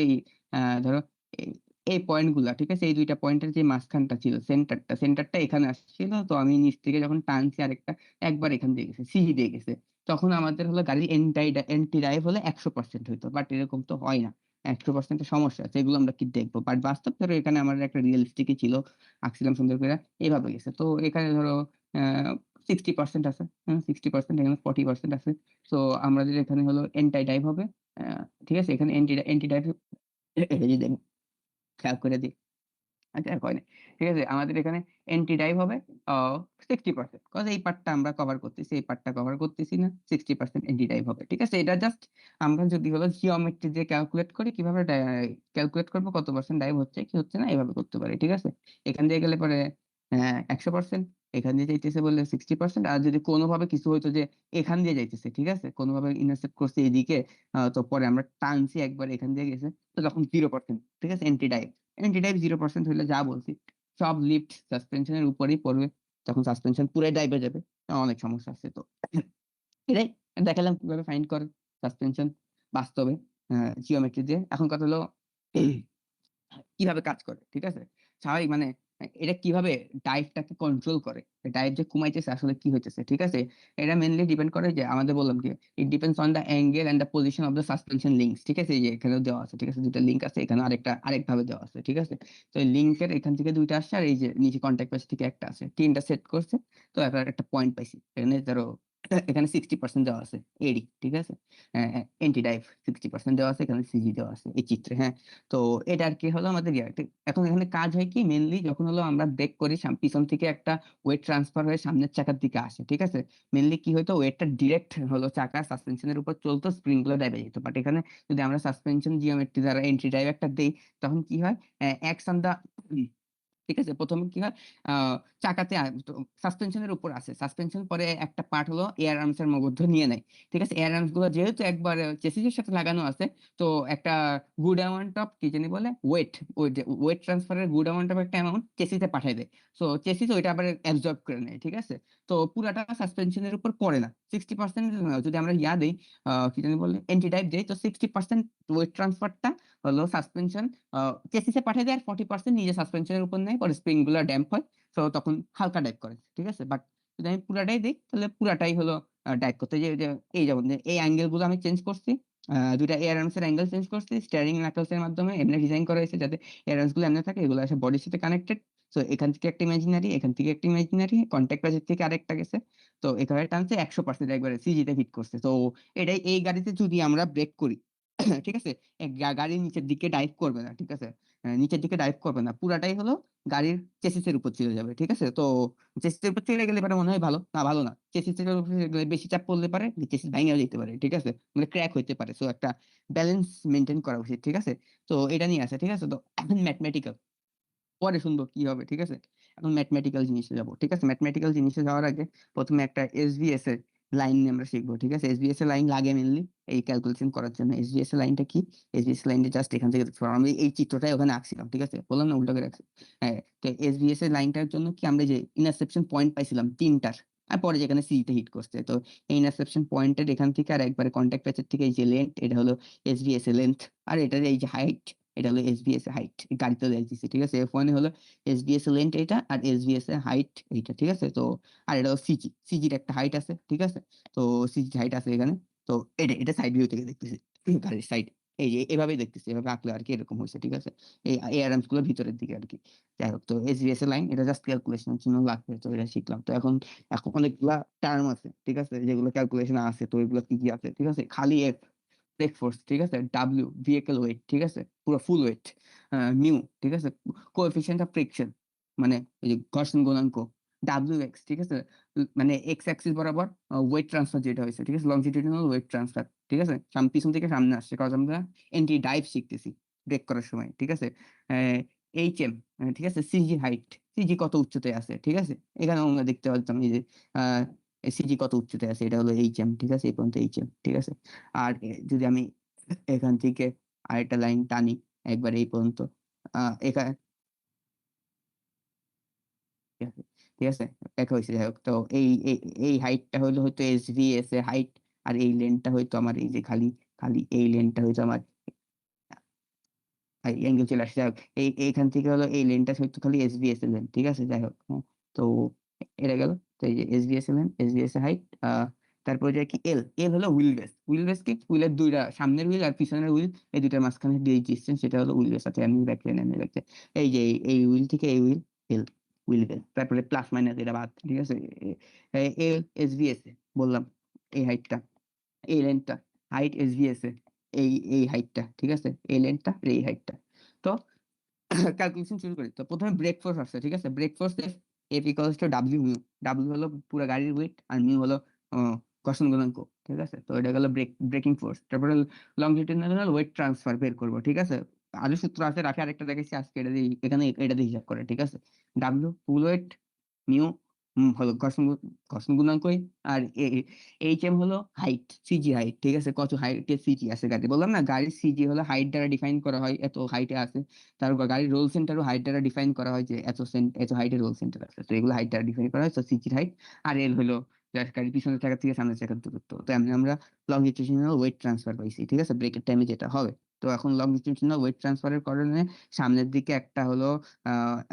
ধরো এই এই পয়েন্ট গুলা, ঠিক আছে? এই দুইটা পয়েন্টের যে মাঝখানটা ছিল, সেন্টারটা এখানে আসছিল, তো আমি নিচ থেকে যখন টানছি আরেকটা, একবার এখান দিয়ে গেছে, সিজি দিয়ে গেছে। তখন আমাদের হলো গাড়ির এন্টি ড্রাইভ হলে 100% হইতো, বাট এরকম তো হয় না। 100% সমস্যা আছে, এগুলো আমরা কি দেখবো? বাট বাস্তব ধরো এখানে আমার একটা রিয়েলিস্টিকই ছিল, আঁকছিলাম সুন্দর করে, এভাবে গেছে। তো এখানে ধরো 60% আছে, 60%, এখানে 40% আছে। তো আমাদের এখানে হলো এন্টি ডাইভ হবে, ঠিক আছে? এখানে এন্টি ডাইভ যদি খেয়াল করে দিই, আচ্ছা, আর হয় না, ঠিক আছে? আমাদের এখানে এন্টি ডাইভ হবে 60%, কজ এই পার্টটা আমরা কভার করতেছি, এই পার্টটা কভার করতেছি না, 60% এন্টি ডাইভ হবে, ঠিক আছে? এটা জাস্ট আমরা যদি হলো জিওমেট্রি দিয়ে ক্যালকুলেট করি, কিভাবে ক্যালকুলেট করবো কত পার্সেন্ট ডাইভ হচ্ছে কি হচ্ছে না, এভাবে করতে পারি, ঠিক আছে? এখান দিয়ে গেলে পরে 100%, এখান দিয়ে যাইতেছে বললে 60%। আর যদি কোনোভাবে কিছু হইতো যে এখান দিয়ে যাইতেছে, ঠিক আছে, কোনোভাবে ইন্টারসেপ্ট করছে এইদিকে, তো পরে আমরা টানছি একবার এখান দিয়ে গেছে, তো তখন 0%, ঠিক আছে? এন্টি টাইপ 0% হইলে যা বলছি, সব লিফট সাসপেনশনের উপরেই পড়বে, তখন সাসপেনশন পুরাই ডাইবে যাবে, অনেক সমস্যা আছে। তো এটাই দেখালাম কিভাবে ফাইন্ড করে সাসপেনশন বাস্তবে জিওমেট্রি দিয়ে। এখন কথা হলো কিভাবে কাজ করে, ঠিক আছে? স্বাভাবিক মানে এটা কিভাবে ডাইভটাকে কন্ট্রোল করে, ডাইভ যে কমাইতেছে আসলে কি হইতেছে, ঠিক আছে? এটা মেইনলি ডিপেন্ড করে যে আমাদের বললাম কি, it depends on the angle and the position of the suspension links, ঠিক আছে? এই যে এখানেও দেওয়া আছে, ঠিক আছে, দুটো লিঙ্ক আছে, এখানে আরেকভাবে দেওয়া আছে, ঠিক আছে? তো এই লিঙ্কের এখান থেকে দুইটা আসছে, আর এই যে নিচে কন্ট্যাক্ট প্যাচ থেকে একটা আছে, তিনটা সেট করছে। তো একটা পয়েন্ট পাইছি এখানে, ধরো এখানে 60% দেওয়া আছে এডি, ঠিক আছে? এন্টি ডাইভ 60% দেওয়া আছে, এখানে সিজি দেওয়া আছে এই চিত্রে, হ্যাঁ। তো এটা আর কি হলো আমাদের এখন এখানে কাজ হয় কি, মেনলি যখন হলো আমরা ব্রেক করি, পিছন থেকে একটা ওয়েট ট্রান্সফার হয়ে সামনের চাকার দিকে আসে, ঠিক আছে? মেনলি কি হতো, ওয়েটটা ডিরেক্ট হলো চাকা সাসপেনশনের উপর চলতো, স্প্রিং গুলো ড্রাইভে যেত। বাট এখানে যদি আমরা সাসপেনশন জিওমেট্রি দ্বারা এন্ট্রি ড্রাইভ একটা দেই, তখন কি হয়, অ্যাক্স অন দা, ঠিক আছে? প্রথমে কি হয়, আহ চাকাতে সাসপেনশনের উপর আছে, সাসপেনশন পরে একটা পার্ট হলো এয়ার আর্মস এর মধ্যে নিয়ে নেয়, ঠিক আছে? এয়ার আর্মস গুলো যেহেতু একবার চেসিসের সাথে লাগানো আছে, তো একটা গুড অ্যামাউন্ট অফ কি জানি বলে ওয়েট ট্রান্সফারের গুড অ্যামাউন্ট অফ একটা অ্যামাউন্ট চেসিসে পাঠিয়ে দেয়। সো চেসিস ওইটা আবার অ্যাবজর্ব করে নেয়, ঠিক আছে? তো পুরাটা সাসপেনশনের উপর পড়ে না, 60% যদি আমরা দিই, কি জানি বলে এন্টি টাইপ দেই, তো 60% ওয়েট ট্রান্সফারটা হলো সাসপেনশন চেসিসে পাঠিয়ে দেয়, আর 40% নিজে সাসপেনশনের উপর নেয়, পরে স্প্রিং গুলো ড্যাম্প হয়, তো তখন হালকা ডাইভ করে, ঠিক আছে? বাট যদি আমি পুরাটাই দিই, তাহলে পুরাটাই হলো ডাইভ করতে, এই যেমন এই অ্যাঙ্গেল গুলো আমি চেঞ্জ করছি, দুইটা এয়ার আর্মস এর অ্যাঙ্গেল চেঞ্জ করছি স্টিয়ারিং নাকলস এর মাধ্যমে, এমনি ডিজাইন করা হয়েছে যাতে এয়ার আর্মস গুলো এমনি থাকে, এগুলো আসলে বডির সাথে কানেক্টেড। তো এখান থেকে একটা ইমাজিনারি, এখান থেকে একটা ইমাজিনারি, কন্ট্যাক্ট প্যাচের থেকে আরেকটা গেছে, তো এখানে টানছে 100% একবারে সিজিতে ফিট করছে। তো এটাই এই গাড়িতে যদি আমরা ব্রেক করি ঠিক আছে? গাড়ির নিচের দিকে ডাইভ করবে না, ঠিক আছে? নিচের দিকে ডাইভ করবে না, পুরাটাই হলো গাড়ির চেসিসের উপর চলে যাবে, ঠিক আছে? তো চেসিসের উপর চলে গেলে পারে মনে হয় ভালো, না ভালো না, চেসিসের উপর গেলে বেশি চাপ পড়লে পারে চেসিস ভেঙে যেতে পারে, ঠিক আছে? মানে ক্র্যাক হইতে পারে। সো একটা ব্যালেন্স মেনটেন করা উচিত, ঠিক আছে? তো এটা নিয়ে আছে, ঠিক আছে? তো এখন ম্যাথমেটিক্যাল পরে শুনবো কি হবে, ঠিক আছে? এখন ম্যাথমেটিক্যাল জিনিসে যাবো, ঠিক আছে? ম্যাথমেটিক্যাল জিনিসে যাওয়ার আগে প্রথমে একটা এসভিএস এর লাইন আমরা শিখবো, ঠিক আছে? এসভিএস এর লাইন লাগে মেনলি এই ক্যালকুলেশন করার জন্য। এসভিএস এর লাইনটা কি? এসভিএস লাইনটা জাস্ট এখান থেকে দেখতে পারো। আমি এই চিত্রটাই ওখানে আঁকছিলাম, ঠিক আছে? বললাম না উল্টো করে রাখছি। হ্যাঁ, তো এসভিএস এর লাইনটার জন্য কি আমরা যে ইন্টারসেপশন পয়েন্ট পাইছিলাম তিনটার, আর পরে যেখানে সিতে হিট করছে, তো এই ইন্টারসেপশন পয়েন্টের এখান থেকে আর একবারে কন্ট্যাক্ট প্যাচের থেকে এই যে লেন্থ, এটা হলো এসভিএস এর লেন্থ, আর এটার এই যে হাইট, এটা হলো এসভিএস এর হাইট। গাড়িতে দেখতেছি, ঠিক আছে? F1 হলো এসবিএস এর লেন্থ এটা, আর এসবিএস এর হাইট এইটা, ঠিক আছে? তো আর এটা সিজি, সিজির একটা হাইট আছে, ঠিক আছে? তো সিজির হাইট আছে এখানে। তো এটা সাইড ভিউ থেকে দেখতেছি, গাড়ির সাইড এই যে এভাবেই দেখতেছি, এভাবে আঁকলে আর কি এরকম হয়েছে, ঠিক আছে? এই এআরএমস গুলো ভিতরের দিকে আর কি। যাই হোক, তো এসবিএস এর লাইন এটা জাস্ট ক্যালকুলেশনের জন্য লাগবে, তো এটা শিখলাম। তো এখন এখন অনেকগুলা টার্ম আছে, ঠিক আছে, যেগুলো ক্যালকুলেশন আছে। তো এগুলো কি কি আছে, ঠিক আছে? খালি এফ ব্রেক ফোর্স, ঠিক আছে? ডাব্লিউ ভেহিকল ওয়েট, ঠিক আছে, পুরো ফুল ওয়েট। মিউ, ঠিক আছে, কোএফিসিয়েন্ট অফ ফ্রিকশন, মানে এই যে ঘর্ষণ গুণাঙ্ক। ডাব্লিউ এক্স, ঠিক আছে, মানে এক্স অ্যাক্সিস বরাবর ওয়েট ট্রান্সফার যেটা হয়েছে, ঠিক আছে, লংজিটিউডিনাল ওয়েট ট্রান্সফার, ঠিক আছে, পিছন থেকে সামনে আসছে, কারণ আমরা এন্টি ডাইভ শিখতেছি ব্রেক করার সময়, ঠিক আছে? এইচ এম, ঠিক আছে, সিজি হাইট, সিজি কত উচ্চতায় আছে, ঠিক আছে? এখানে আমরা দেখতে পাচ্ছি এই যে সিজি কত উচ্চতায় আছে, এটা হলো এইচ এম, ঠিক আছে? এই পর্যন্ত এইচ এম, ঠিক আছে? আর যদি আমি এখান থেকে আরেকটা লাইন টানি একবার এই পর্যন্ত, এখানে, ঠিক আছে, ঠিক আছে, দেখা হয়েছে। যাই হোক, তো এই এই এই হাইটটা হইলো হয়তো এসভিএস এর হাইট, আর এই লেনটা হয়তো আমার এই যে খালি খালি এই লেনটা হয়তো আমার অ্যাঙ্গেল চলে আসছে। যাই হোক, এইখান থেকে হলো এই লেনটা হয়তো খালি এসভিএস এর লেন, ঠিক আছে? যাই হোক, হ্যাঁ, তো এটা গেল। তো এই যে এসভিএস এর লেন, এসভিএস এর হাইট, তারপরে যে কি এল, এল হলো হুইল বেস। হুইল বেস কি? হুইলের দুইটা, সামনের হুইল আর পিছনের হুইল, এই দুইটার মাঝখানে যে ডিসটেন্স সেটা হলো হুইল বেস। আচ্ছা, আমি ব্যাক লেন, আমি ব্যাক, এই যে এই হুইল থেকে এই হুইল, এল, হুইল বেস। তারপরে প্লাস মাইনাস এটা বাদ, ঠিক আছে? এল এসভিএস এ বললাম এই হাইটটা, এই লেন্থটা, হাইট এসভিএস এ এই হাইটটা, ঠিক আছে? এই লেন্থটা এই হাইটটা। তো ক্যালকুলেশন শুরু করি। তো প্রথমে ব্রেক ফোর্স আসছে, ঠিক আছে? Brake force F, F equals to W mu. W হলো পুরো গাড়ির ওয়েট, আর মিউ হলো ঘর্ষণ গুণাঙ্ক, ঠিক আছে? তো এটা গেলো ব্রেকিং ফোর্স। তারপরে লংজিটিউডিনাল ওয়েট ট্রান্সফার বের করবো, ঠিক আছে? আরো সূত্র আছে, রাখে আরেকটা দেখেছি আজকে, এটা দিয়ে এখানে এটা দিয়ে হিসাব করে, ঠিক আছে? ডাব্লিউ ফুল ওয়েট, মিউ হলো ঘর্ষণ গুণাঙ্কই, আর এইচ এম হলো হাইট, সিজি হাইট, ঠিক আছে? কত হাইটে সিজি আছে গাড়ি, বললাম না গাড়ির সিজি হলো হাইট দ্বারা ডিফাইন করা হয়, এত হাইটে আছে। তারপর গাড়ির রোল সেন্টারও হাইট দ্বারা ডিফাইন করা হয়, যে এত হাইটের রোল সেন্টার আছে, তো এগুলো হাইট দ্বারা ডিফাইন করা হয়। তো সিজির হাইট, আর এল হলো just গাড়ির পিছনের চাকা থেকে সামনের চাকার দূরত্ব। তো এমনি আমরা লংজিটিউডিনাল ওয়েট ট্রান্সফার পাইছি, ঠিক আছে, ব্রেকের টাইমে যেটা হবে। তো এখন লংজিটিউডিনাল ওয়েট ট্রান্সফারের কারণে সামনের দিকে একটা হলো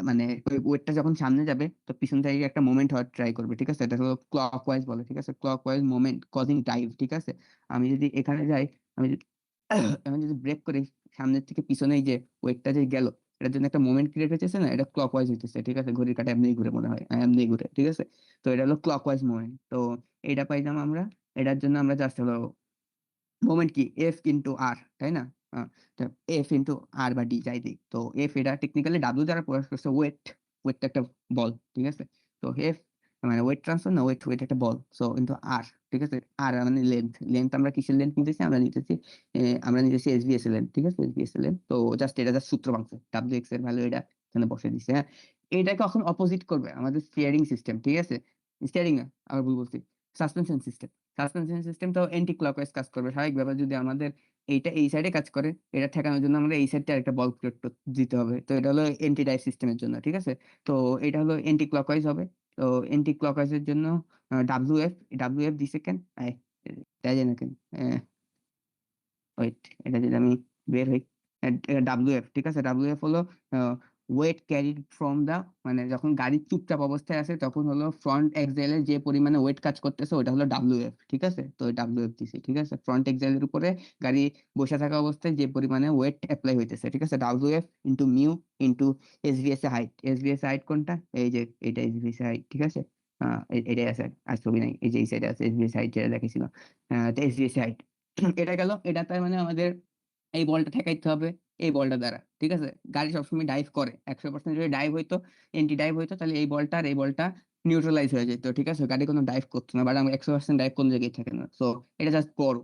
মানে ওই ওয়েটটা যখন সামনে যাবে, তো পিছন থেকে একটা মোমেন্ট হওয়ার ট্রাই করবে, ঠিক আছে? এটা হলো ক্লক ওয়াইজ বলে, ঠিক আছে? Clock wise moment causing dive, ঠিক আছে? আমি যদি এখানে যাই, আমি যদি আমি যদি ব্রেক করি, সামনের থেকে পিছনে এই যে ওয়েটটা যে গেল, এটার জন্য একটা মোমেন্ট ক্রিয়েট হচ্ছে না, এটা ক্লক ওয়াইজ হইতেছে, ঠিক আছে? ঘড়ির কাঁটা এমনি ঘুরে মনে হয়, এমনি ঘুরে, ঠিক আছে? তো এটা হলো ক্লক ওয়াইজ মোমেন্ট। তো এটা পাইলাম আমরা, এটার জন্য আমরা জাস্ট হলো মোমেন্ট কি এফ ইন্টু আর, তাই না? এফ ইন্টু আর বা ডি যাই দিই, তো এফ এটা টেকনিক্যালি ডাব্লিউ দ্বারা প্রকাশ করছে ওয়েট, ওয়েটটা একটা বল, ঠিক আছে? তো এফ মানে ওয়েট ট্রান্সফার না, ওয়েট ওয়েট একটা বল, সো ইন্টু আর, ঠিক আছে? আর মানে লেন্থ, লেন্থ আমরা কিসের লেন্থ নিতেছি? আমরা নিতেছি এসবিএস এর লেন্থ, ঠিক আছে? এসবিএস এর লেন্থ। তো জাস্ট এটা জাস্ট সূত্র ভাঙছে, ডাব্লিউ এক্স এর ভ্যালু এটা এখানে বসে দিছে, হ্যাঁ। এটাকে এখন অপোজিট করবে আমাদের স্টিয়ারিং সিস্টেম, ঠিক আছে? স্টিয়ারিং না, আবার ভুল বলছি, সাসপেনশন সিস্টেম। সাসপেনশন সিস্টেমটাও এন্টি ক্লকওয়াইজ কাজ করবে স্বাভাবিকভাবে। যদি আমাদের এইটা এই সাইডে কাজ করে, এটা ঠেকানোর জন্য আমরা এই সাইডটা একটা বল প্রয়োগ দিতে হবে। তো এটা হলো এন্টি ডাইভ সিস্টেমের জন্য, ঠিক আছে? তো এটা হলো এন্টি ক্লকওয়াইজ হবে। তো এন্টি ক্লকওয়াইজের জন্য ডাব্লিউ এফ, ডাব্লিউ এফ দিছে কেন, তাই জানা কেন, ওয়েট, এটা যদি আমি বের হই, ডাব্লিউ এফ, ঠিক আছে? ডাব্লিউ এফ হলো ওয়েট ক্যারিড ফ্রম দা, মানে যখন গাড়ি চুপচাপ অবস্থায় আছে তখন হলো ফ্রন্ট এক্সেলের যে পরিমাণে ওয়েট কাজ করতেছে ওটা হলো ডাব্লিউ এফ, ঠিক আছে? তো ডাব্লিউ এফ দিছি, ঠিক আছে? ফ্রন্ট এক্সেলের উপরে গাড়ি বসে থাকা অবস্থায় যে পরিমাণে ওয়েট অ্যাপ্লাই হইতেছে, ঠিক আছে? W F into mu into SVS A height. SVS height কোনটা? এই যে এটা এসভিএস হাইট, ঠিক আছে? এটাই আছে, আর ছবি নাই, এই যে এই সাইডে আছে এসভিএস হাইট যেটা দেখেছিল। তো এসভিএস হাইট এটা গেল, এটা তার মানে আমাদের এই বলটা ঠেকাইতে হবে এই বলটা দ্বারা। ঠিক আছে? গাড়ি সবসময় ডাইভ করে। 100% যদি ডাইভ হইতো, এন্টি ডাইভ হইতো তাহলে এই বলটা আর এই বলটা নিউট্রালাইজ হয়ে যেত। ঠিক আছে? গাড়ি কোনো ডাইভ করতো না। বাট আমার 100% ডাইভ কোন জায়গায় থাকে না। সো এটা জাস্ট বড়।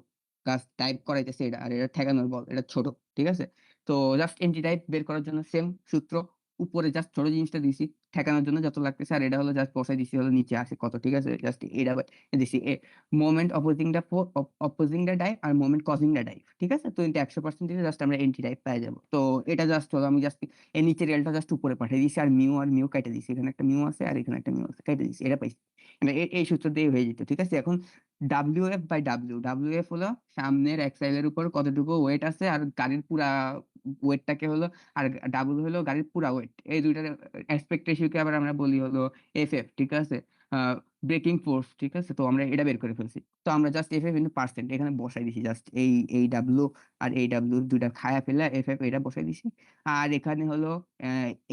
জাস্ট ডাইভ করাইতেছে এটা। আর এটা ঠেকানোর বল। এটা ছোট। ঠিক আছে? তো জাস্ট এন্টি ডাইভ বের করার জন্য সেম সূত্র। উপরে জাস্ট ছোট জিনিসটা দিছি। ঠেকানোর জন্য যত লাগতেছে। আর এটা হলো জাস্ট বসাই দিছি হলো নিচে আসে কত। ঠিক আছে? জাস্ট এটা দিছি। মোমেন্ট অপোজিং দ্য ডাইভ আর মোমেন্ট কজিং দ্য ডাইভ। ঠিক আছে? তো এটা 100% দিলে জাস্ট আমরা এন্টি ডাইভ পেয়ে যাবো। তো এটা জাস্ট হলো আমি জাস্ট এর নিচের রিয়ালটা জাস্ট উপরে পাঠিয়ে দিছি আর মিউ কেটে দিছি। এখানে একটা মিউ আছে আর এখানে একটা মিউ আছে। কেটে দিছি। এটা পাইছি। মানে এই সূত্র দিয়ে হয়ে যেত। ঠিক আছে? এখন WF হলো সামনের এক্সাইলের উপর কতটুকু ওয়েট আছে আর গাড়ির পুরা ওয়েটটাকে হলো আর ডাব্লিউ হলো গাড়ির পুরা ওয়েট। এই দুইটার অ্যাসপেক্ট রেশিওকে আবার আমরা বলি হলো এফএফ। ঠিক আছে? Breaking force. ঠিক আছে? তো আমরা এটা বের করে ফেলছি। তো আমরা জাস্ট এফএফ ইনটু পার্সেন্ট এখানে বসাই দিছি জাস্ট এই ডাব্লিউ আর এই ডাব্লিউ দুইটা খায়া ফেলে এফএফ এটা বসাই দিছি। আর এখানে হলো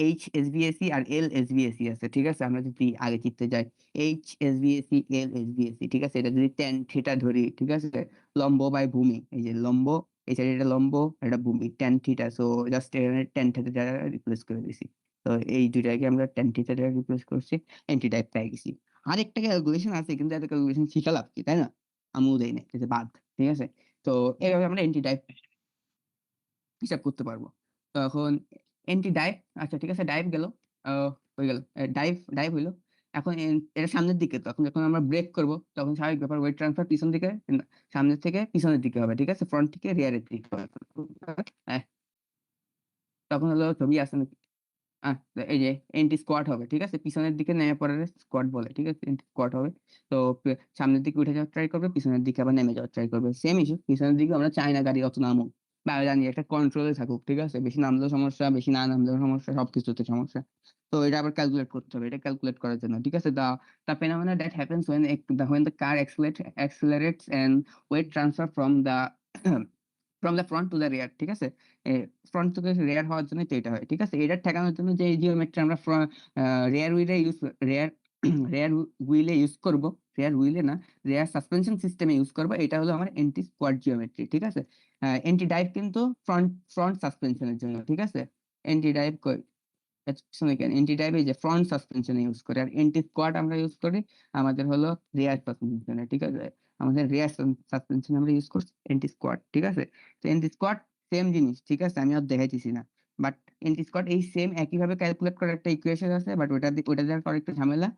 এইচ এসভিএসি আর এল এসভিএসি আছে। ঠিক আছে? আমরা যদি আগে চিত্তে যাই এইচ এসভিএসি এল এসভিএসি। ঠিক আছে? এটা যদি টেন থিটা ধরি। ঠিক আছে? লম্ব বাই ভূমি। এই যে লম্ব এই সাইডে এটা লম্ব এটা ভূমি টেন থিটা। সো জাস্ট এখানে টেন থিটা দ্বারা রিপ্লেস করে দিছি। তো এই দুইটাকে আমরা টেন থিটা দ্বারা রিপ্লেস করছি। এন্টি টাইপ পেয়ে গেছি। আরেকটা ক্যালকুলেশন আছে কিন্তু এত ক্যালকুলেশন শিখা লাভ কি তাই না? আমিও দেই না এটা বাদ। ঠিক আছে? তো এইভাবে আমরা এন্টি ডাইভ হিসাব করতে পারবো। তো এখন এন্টি ডাইভ আচ্ছা ঠিক আছে ডাইভ গেল হয়ে গেল ডাইভ হইলো। এখন এটা সামনের দিকে তো এখন যখন আমরা ব্রেক করব তখন স্বাভাবিক ব্যাপার ওয়েট ট্রান্সফার পিছন দিকে সামনের থেকে পিছনের দিকে হবে। ঠিক আছে? ফ্রন্ট থেকে রিয়ারের দিকে হবে। হ্যাঁ, তখন হলো ছবি আছে নাকি? তো এই যে এন্টি স্কোয়াড হবে। ঠিক আছে? পিছনের দিকে নেমে পড়ার স্কোয়াড বলে। ঠিক আছে? এন্টি স্কোয়াড হবে। তো সামনের দিকে উঠে যাওয়ার ট্রাই করবে পিছনের দিকে আবার নেমে যাওয়ার ট্রাই করবে। সেম ইস্যু পিছনের দিকে আমরা চাই না গাড়ি অত নামুক বা জানি একটা কন্ট্রোলে থাকুক। ঠিক আছে? বেশি নামলেও সমস্যা বেশি না নামলেও সমস্যা সবকিছুতে সমস্যা। তো এটা আবার ক্যালকুলেট করতে হবে এটা ক্যালকুলেট করার জন্য। ঠিক আছে? the phenomena that happens when the car accelerates and weight transfer from the front to the rear। ঠিক আছে? ফ্রন্ট থেকে রেয়ার হওয়ার জন্য তো এটা হয়। ঠিক আছে? এটা ঠেকানোর জন্য যে জিওমেট্রি আমরা রেয়ার হুইলে ইউজ রেয়ার রেয়ার হুইলে ইউজ করব রেয়ার হুইলে না রেয়ার সাসপেনশন সিস্টেমে ইউজ করব এটা হলো আমার এন্টি স্কোয়াড জিওমেট্রি। ঠিক আছে? এন্টি ডাইভ কিন্তু ফ্রন্ট ফ্রন্ট সাসপেনশনের জন্য। ঠিক আছে? এন্টি ডাইভ শুনে কেন এন্টি ডাইভ এই যে ফ্রন্ট সাসপেনশনে ইউজ করি আর এন্টি স্কোয়াড আমরা ইউজ করি আমাদের হলো রেয়ার সাসপেনশনে। ঠিক আছে? আমাদের রেয়ার সাসপেনশন আমরা ইউজ করছি এন্টি স্কোয়াড। ঠিক আছে? তো এন্টি স্কোয়াড সেম জিনিস। ঠিক আছে? আমি আর দেখাইতেছি না। বাট এন্টি স্কোয়াড এই সেম একইভাবে ক্যালকুলেট করার একটা ইকুয়েশন আছে বাট ওটা দিয়ে করার একটু ঝামেলা।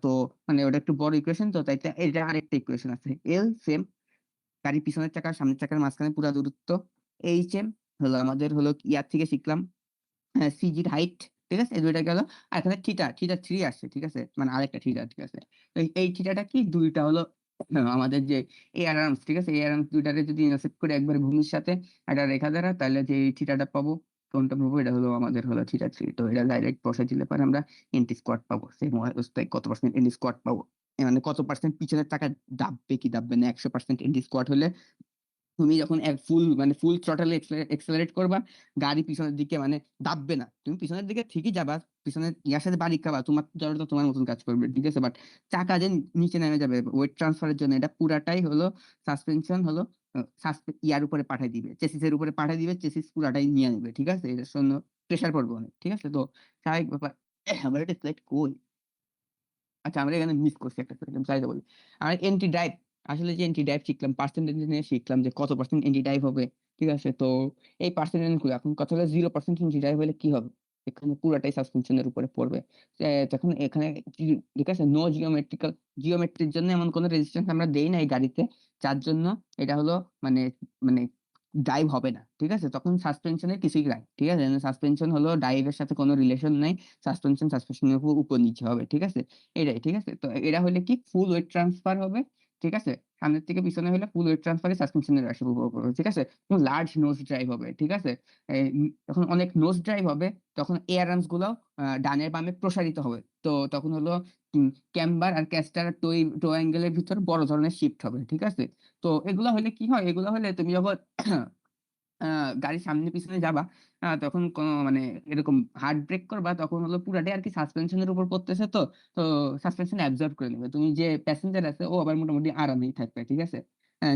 তো মানে ওটা একটু বড় ইকুয়েশন তো তাই এটা আরেকটা ইকুয়েশন আছে এল সেম গাড়ির পিছনের চাকা সামনের চাকার মাঝখানে পুরো দূরত্ব এইচ এম হলো আমাদের হলো ইয়ার থেকে শিখলাম সিজির হাইট। ঠিক আছে? এই দুইটা গেল। আর এখানে থিটা থিটা থ্রি আসছে। ঠিক আছে? মানে আরেকটা থিটা। ঠিক আছে? তো এই থিটাটা কি দুইটা হলো আমাদের যে এয়ার আর্মস। ঠিক আছে? এয়ার আর্মস দুইটারে যদি ইন্টারসেক্ট করে একবার ভূমির সাথে একটা রেখা দ্বারা তাহলে যে এই থিটাটা পাবো কোনটা পাবো এটা হলো আমাদের হলো থিটা থ্রি। তো এটা ডাইরেক্ট বসাই দিলে পরে আমরা এন্টি স্কোয়াড পাবো সেই অবস্থায় কত পার্সেন্ট এন্টি স্কোয়াড পাবো। মানে কত পার্সেন্ট পিছনের টাকা দাববে কি দাববে না। 100% এন্টি স্কোয়াড হলে তুমি যখন এক ফুল থ্রটলে এক্সেলারেট করবা গাড়ি পিছনের দিকে মানে দাববে না। তুমি পিছনের দিকে ঠিকই যাবা পিছনের ইয়ার সাথে বাড়ি খাবা তোমার জড়তা তোমার মতন কাজ করবে। ঠিক আছে? বাট চাকা যে নিচে নেমে যাবে ওয়েট ট্রান্সফারের জন্য এটা পুরাটাই হলো সাসপেনশন হলো ইয়ার উপরে পাঠিয়ে দিবে চেসিসের উপরে পাঠিয়ে দিবে চেসিস পুরাটাই নিয়ে নেবে। ঠিক আছে? এটার জন্য প্রেশার পড়বে অনেক। ঠিক আছে? তো স্বাভাবিক ব্যাপার আমার এটা সিলেক্ট কই আচ্ছা আমরা এখানে মিস করছি একটা চাইতে বলি আর এন্টি ড্রাইভ আসলে যে এন্টি ড্রাইভ শিখলাম পার্সেন্টেজ নিয়ে শিখলাম যে কত পার্সেন্ট এন্টি ড্রাইভ হবে। ঠিক আছে? তো এই পার্সেন্টেজ গুলো এখন কথা হলো 0% এন্টি ড্রাইভ হলে কি হবে এখানে পুরাটাই সাসপেনশনের উপরে পড়বে। তখন এখানে ঠিক আছে নো জিওমেট্রির জন্য এমন কোনো রেজিস্ট্যান্স আমরা দেই না এই গাড়িতে যার জন্য এটা হলো মানে মানে ড্রাইভ হবে না। ঠিক আছে? তখন সাসপেনশনের কিছুই নাই। ঠিক আছে? সাসপেনশন হলো ড্রাইভের সাথে কোনো রিলেশন নাই। সাসপেনশনের উপর নিচে হবে। ঠিক আছে? এটাই। ঠিক আছে? তো এরা হলে কি ফুল ওয়েট ট্রান্সফার হবে। ঠিক আছে? সামনের থেকে পিছনে হলে ফুল ওয়েট ট্রান্সফারে সাসপেনশনের রাশি উপর করবে। ঠিক আছে? লার্জ নোজ ড্রাইভ হবে। ঠিক আছে? যখন অনেক নোজ ড্রাইভ হবে তখন এয়ার আর্মস গুলো ডানে বামে প্রসারিত হবে। তো তখন হলো ক্যাম্বার আর ক্যাস্টার টো অ্যাঙ্গেলের ভিতর বড় ধরনের শিফট হবে। ঠিক আছে? তো এগুলো হলে কি হয় এগুলো হলে তুমি যখন গাড়ির সামনে পিছনে যাবা তখন কোনো মানে এরকম হার্ড ব্রেক করবা তখন হলো পুরাটাই আর কি সাসপেনশনের উপর পড়তেছে। তো সাসপেনশন অ্যাবজর্ব করে নেবে তুমি যে প্যাসেঞ্জার আছে ও আবার মোটামুটি আরামেই থাকবে। ঠিক আছে?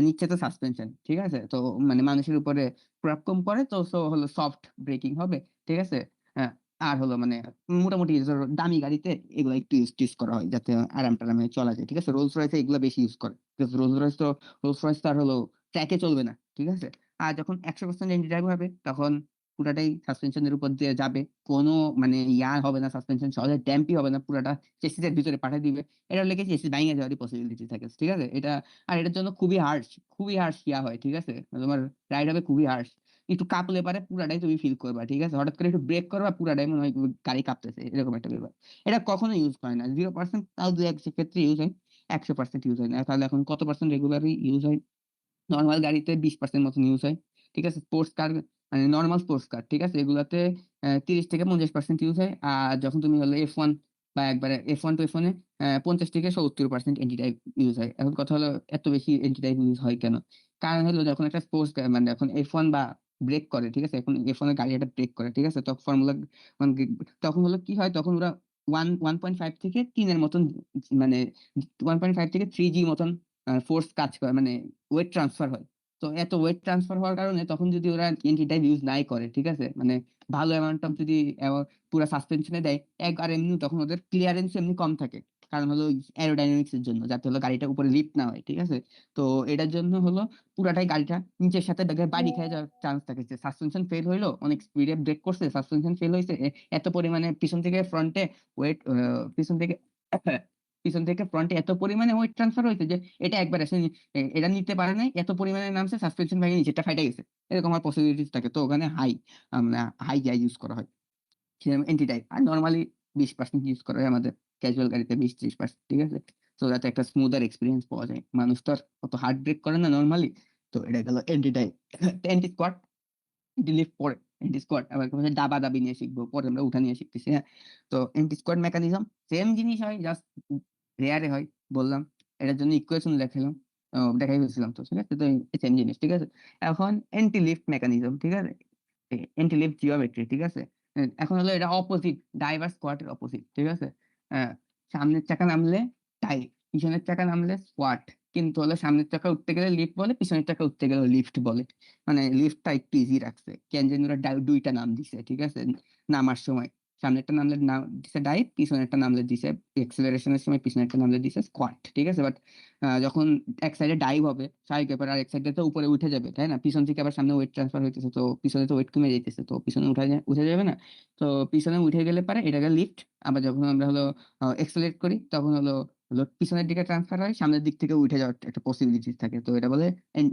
নিচে তো সাসপেনশন, ঠিক আছে? তো মানে মানুষের উপরে প্রভাব কম পড়ে, তো সো হলো সফট ব্রেকিং হবে, ঠিক আছে? আর হলো মানে মোটামুটি ধরো দামি গাড়িতে এগুলো একটু ইউজ টিউজ করা হয় যাতে আরাম টারামে চলা যায়, ঠিক আছে? রোলস রয়েসে এগুলো বেশি ইউজ করে, রোলস রয়েস তো আর হলো ট্র্যাকে চলবে না, ঠিক আছে? আর যখন 100% এন্টি ড্রাইভ হবে তখন পুরাটাই সাসপেনশনের উপর দিয়ে যাবে, কোনো মানে হবে না, সাসপেনশন সহজে ড্যাম্পই হবে না, পুরাটা চেসিসের ভিতরে পাঠিয়ে দিবে। এটা হলে কি চেসিস ভেঙে যাওয়ারই পসিবিলিটি থাকে, ঠিক আছে? এটা আর এটার জন্য খুবই হার্শ হয়, ঠিক আছে? তোমার রাইড হবে খুবই হার্শ, একটু কাঁপলে পারে পুরাটাই তুমি ফিল করবা, ঠিক আছে? হঠাৎ করে একটু ব্রেক করবা, পুরাটাই মনে হয় গাড়ি কাঁপতেছে, এরকম একটা ব্যাপার। এটা কখনো ইউজ হয় না, 0%, তাও দু এক ক্ষেত্রে ইউজ হয়, 100% ইউজ হয় না। তাহলে এখন কত পার্সেন্ট রেগুলারই ইউজ হয়? নর্মাল গাড়িতে 20% মতন ইউজ হয়, ঠিক আছে? স্পোর্টস কার মানে নর্মাল স্পোর্টস কার, ঠিক আছে, এগুলাতে 30 থেকে 50% ইউজ হয়। আর যখন তুমি হলো F1 বা একবারে F1 টু F1 এ 50 থেকে 70% এন্টি টাইপ ইউজ হয়। এখন কথা হলো এত বেশি এন্টি টাইপ ইউজ হয় কেন? কারণ হলো যখন একটা স্পোর্টস মানে এখন F1 বা ব্রেক করে, ঠিক আছে, এখন F1 এর গাড়ি একটা ব্রেক করে, ঠিক আছে, তখন ফর্মুলা তখন হলো কি হয়, তখন ওরা 1.5 থেকে 3 এর মতন মানে 1.5 থেকে 3G মতন ফোর্স কাজ করে, মানে ওয়েট ট্রান্সফার হয়। তো এত ওয়েট ট্রান্সফার হওয়ার কারণে তখন যদি ওরা এন্টিটাইপ ইউজ নাই করে, ঠিক আছে, মানে ভালো অ্যামাউন্ট অফ যদি পুরো সাসপেনশনে দেয়, আর এমনি তখন ওদের ক্লিয়ারেন্স এমনি কম থাকে, কারণ হলো অ্যারোডাইনামিক্স এর জন্য, যাতে হলো গাড়িটা উপরে লিফট না হয়, ঠিক আছে? তো এটার জন্য হলো পুরাটাই গাড়িটা নিচের সাথে বাড়ি খেয়ে যাওয়ার চান্স থাকে, যে সাসপেনশন ফেল হইলো, অনেক স্পিডে ব্রেক করছে, সাসপেনশন ফেল হয়েছে, এত পরিমাণে পিছন থেকে ফ্রন্টে ওয়েট, পিছন থেকে পিছন থেকে ফ্রন্টে এত পরিমাণে ওয়েট ট্রান্সফার হয়েছে যে এটা একবার এসে এরা নিতে পারে নাই, এত পরিমাণে নামছে, সাসপেনশন ভেঙে নিচেটা ফাইটা গেছে, এরকম আমার পসিবিলিটিস থাকে। তো ওখানে মানে হাই গিয়ার ইউজ করা হয়, সেরকম এন্টি টাইপ। আর নর্মালি 20% ইউজ করা হয় আমাদের ক্যাজুয়াল গাড়িতে, 20-30%, ঠিক আছে? তো যাতে একটা স্মুদার এক্সপিরিয়েন্স পাওয়া যায়, মানুষ তো আর অত হার্ড ব্রেক করে না নর্মালি। তো এটা গেল anti type. Anti squad, anti lift পরে, এন্টি স্কোয়াড আবার দাবা দাবি নিয়ে শিখবো, পরে আমরা উঠা নিয়ে শিখতেছি, হ্যাঁ। তো এন্টি স্কোয়াড মেকানিজম সেম জিনিস হয়, জাস্ট রেয়ারে হয়, বললাম। এটার জন্য ইকুয়েশন লেখালাম, দেখাই ফেলছিলাম, তো ঠিক আছে, তো সেম জিনিস, ঠিক আছে? এখন এন্টি লিফট মেকানিজম, ঠিক আছে, এন্টি লিফট জিওমেট্রি, ঠিক আছে? এখন হলো এটা অপোজিট, ডাইভ আর স্কোয়াটের অপোজিট, ঠিক আছে? আহ, সামনের চাকা নামলে ডাইভ, পিছনের চাকা নামলে স্কোয়াট। কিন্তু হলো সামনের চাকা উঠতে গেলে লিফট বলে, পিছনের চাকা উঠতে গেলে লিফট বলে। মানে লিফটটা একটু ইজি রাখছে, কেন যেন ওরা দুইটা নাম দিছে, ঠিক আছে, নামার সময়। সামনেরটা নামলে নাম দিছে ডাইভ, পিছনেরটা নামলে দিছে এক্সেলারেশনের সময়, পিছনেরটা নামলে দিছে স্কোয়াট, ঠিক আছে? বাট যখন এক সাইডে ডাইভ হবে স্বাভাবিক ব্যাপার, আর এক সাইডে তো উপরে উঠে যাবে, তাই না? পিছন থেকে আবার সামনে ওয়েট ট্রান্সফার হইতেছে, তো পিছনে তো ওয়েট কমে যাইতেছে, তো পিছনে উঠে যাবে না। তো পিছনে উঠে গেলে পারে এটাকে লিফট। আবার যখন আমরা হলো এক্সেলারেট করি, তখন হলো হলো পিছনের দিকে ট্রান্সফার হয়, সামনের দিক থেকে উঠে যাওয়ার একটা পসিবিলিটি থাকে, তো এটা বলে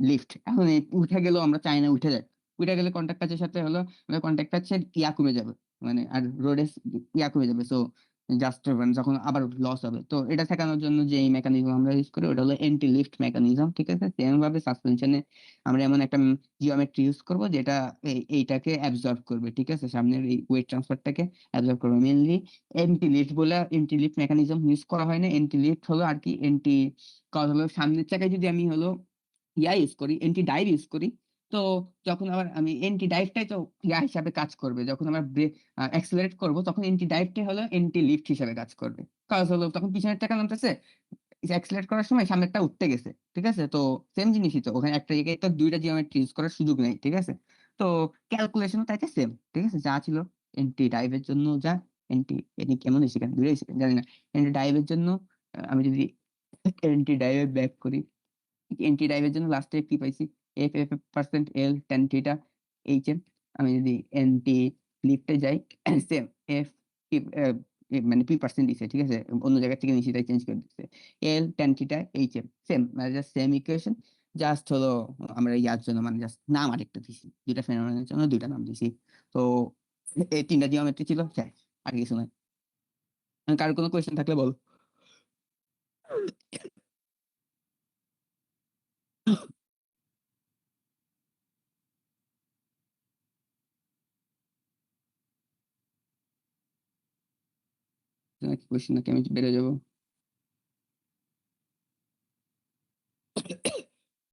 লিফট। এখন এই উঠে গেলেও আমরা চাই না উঠে যায়, উঠে গেলে কন্ট্যাক্ট টাচের সাথে হলো কন্ট্যাক্ট টাচের ইয়া কমে যাবে, মানে আর রোডে ইয়া কমে যাবে, সো জাস্ট মানে যখন আবার লস হবে। তো এটা ঠেকানোর জন্য যে মেকানিজম আমরা ইউজ করি ওটা হলো এন্টি লিফট মেকানিজম, ঠিক আছে? সেম ভাবে সাসপেনশনে আমরা এমন একটা জিওমেট্রি ইউজ করব যেটা এইটাকে অ্যাবজর্ব করবে, ঠিক আছে, সামনের এই ওয়েট ট্রান্সফারটাকে অ্যাবজর্ব করবে। Mainly anti lift mechanism use করা হয় না। এন্টি লিফট হলো আর কি, কাজ হলো সামনের চাকায় যদি আমি হলো ইউজ করি, এন্টি ডাইভ ইউজ করি, তো যখন আবার আমি এন্টি ডাইভটাই তো হিসাবে কাজ করবে, যখন আমরা অ্যাক্সেলারেট করব তখন এন্টি ডাইভটাই হলো এন্টি লিফট হিসাবে কাজ করবে। কাজ হলো তখন পিছনের টাকা নামতেছে, অ্যাক্সেলারেট করার সময় সামনেরটা উঠতে গেছে, ঠিক আছে? তো সেম জিনিসই, তো ওখানে একটা জায়গায় তো দুইটা জিওমেট্রি ইউজ করার সুযোগ নেই, ঠিক আছে? তো ক্যালকুলেশন তাইতে সেম, ঠিক আছে, যা ছিল এন্টি ডাইভের জন্য, যা এন্টি এনি কেমন হয়েছে, কেন দুইটাই সেকেন্ড জানি না। এন্টি ডাইভের জন্য আমি যদি এন্টি ডাইভে ব্যাক করি, এন্টি ডাইভের জন্য লাস্টে কি পাইছি, F L tan theta H M। আমি যদি এন্টি লিফটে যাই, সেম এফ মানে P% দিছে, ঠিক আছে, অন্য জায়গা থেকে নিচে চেঞ্জ করে দিচ্ছে, L tan theta H M, same মানে জাস্ট সেম ইকুয়েশন, জাস্ট হলো আমরা ইয়ার জন্য মানে জাস্ট নাম আরেকটা দিছি, দুইটা ফেনোমেননের জন্য দুইটা নাম দিছি। তো এই তিনটা জিওমেট্রি ছিল, শেষ, আর কিছু নয়। কার কোনো কোয়েশ্চেন থাকলে বল। কোয়েশ্চেন নাকি আমি বেড়ে যাবো?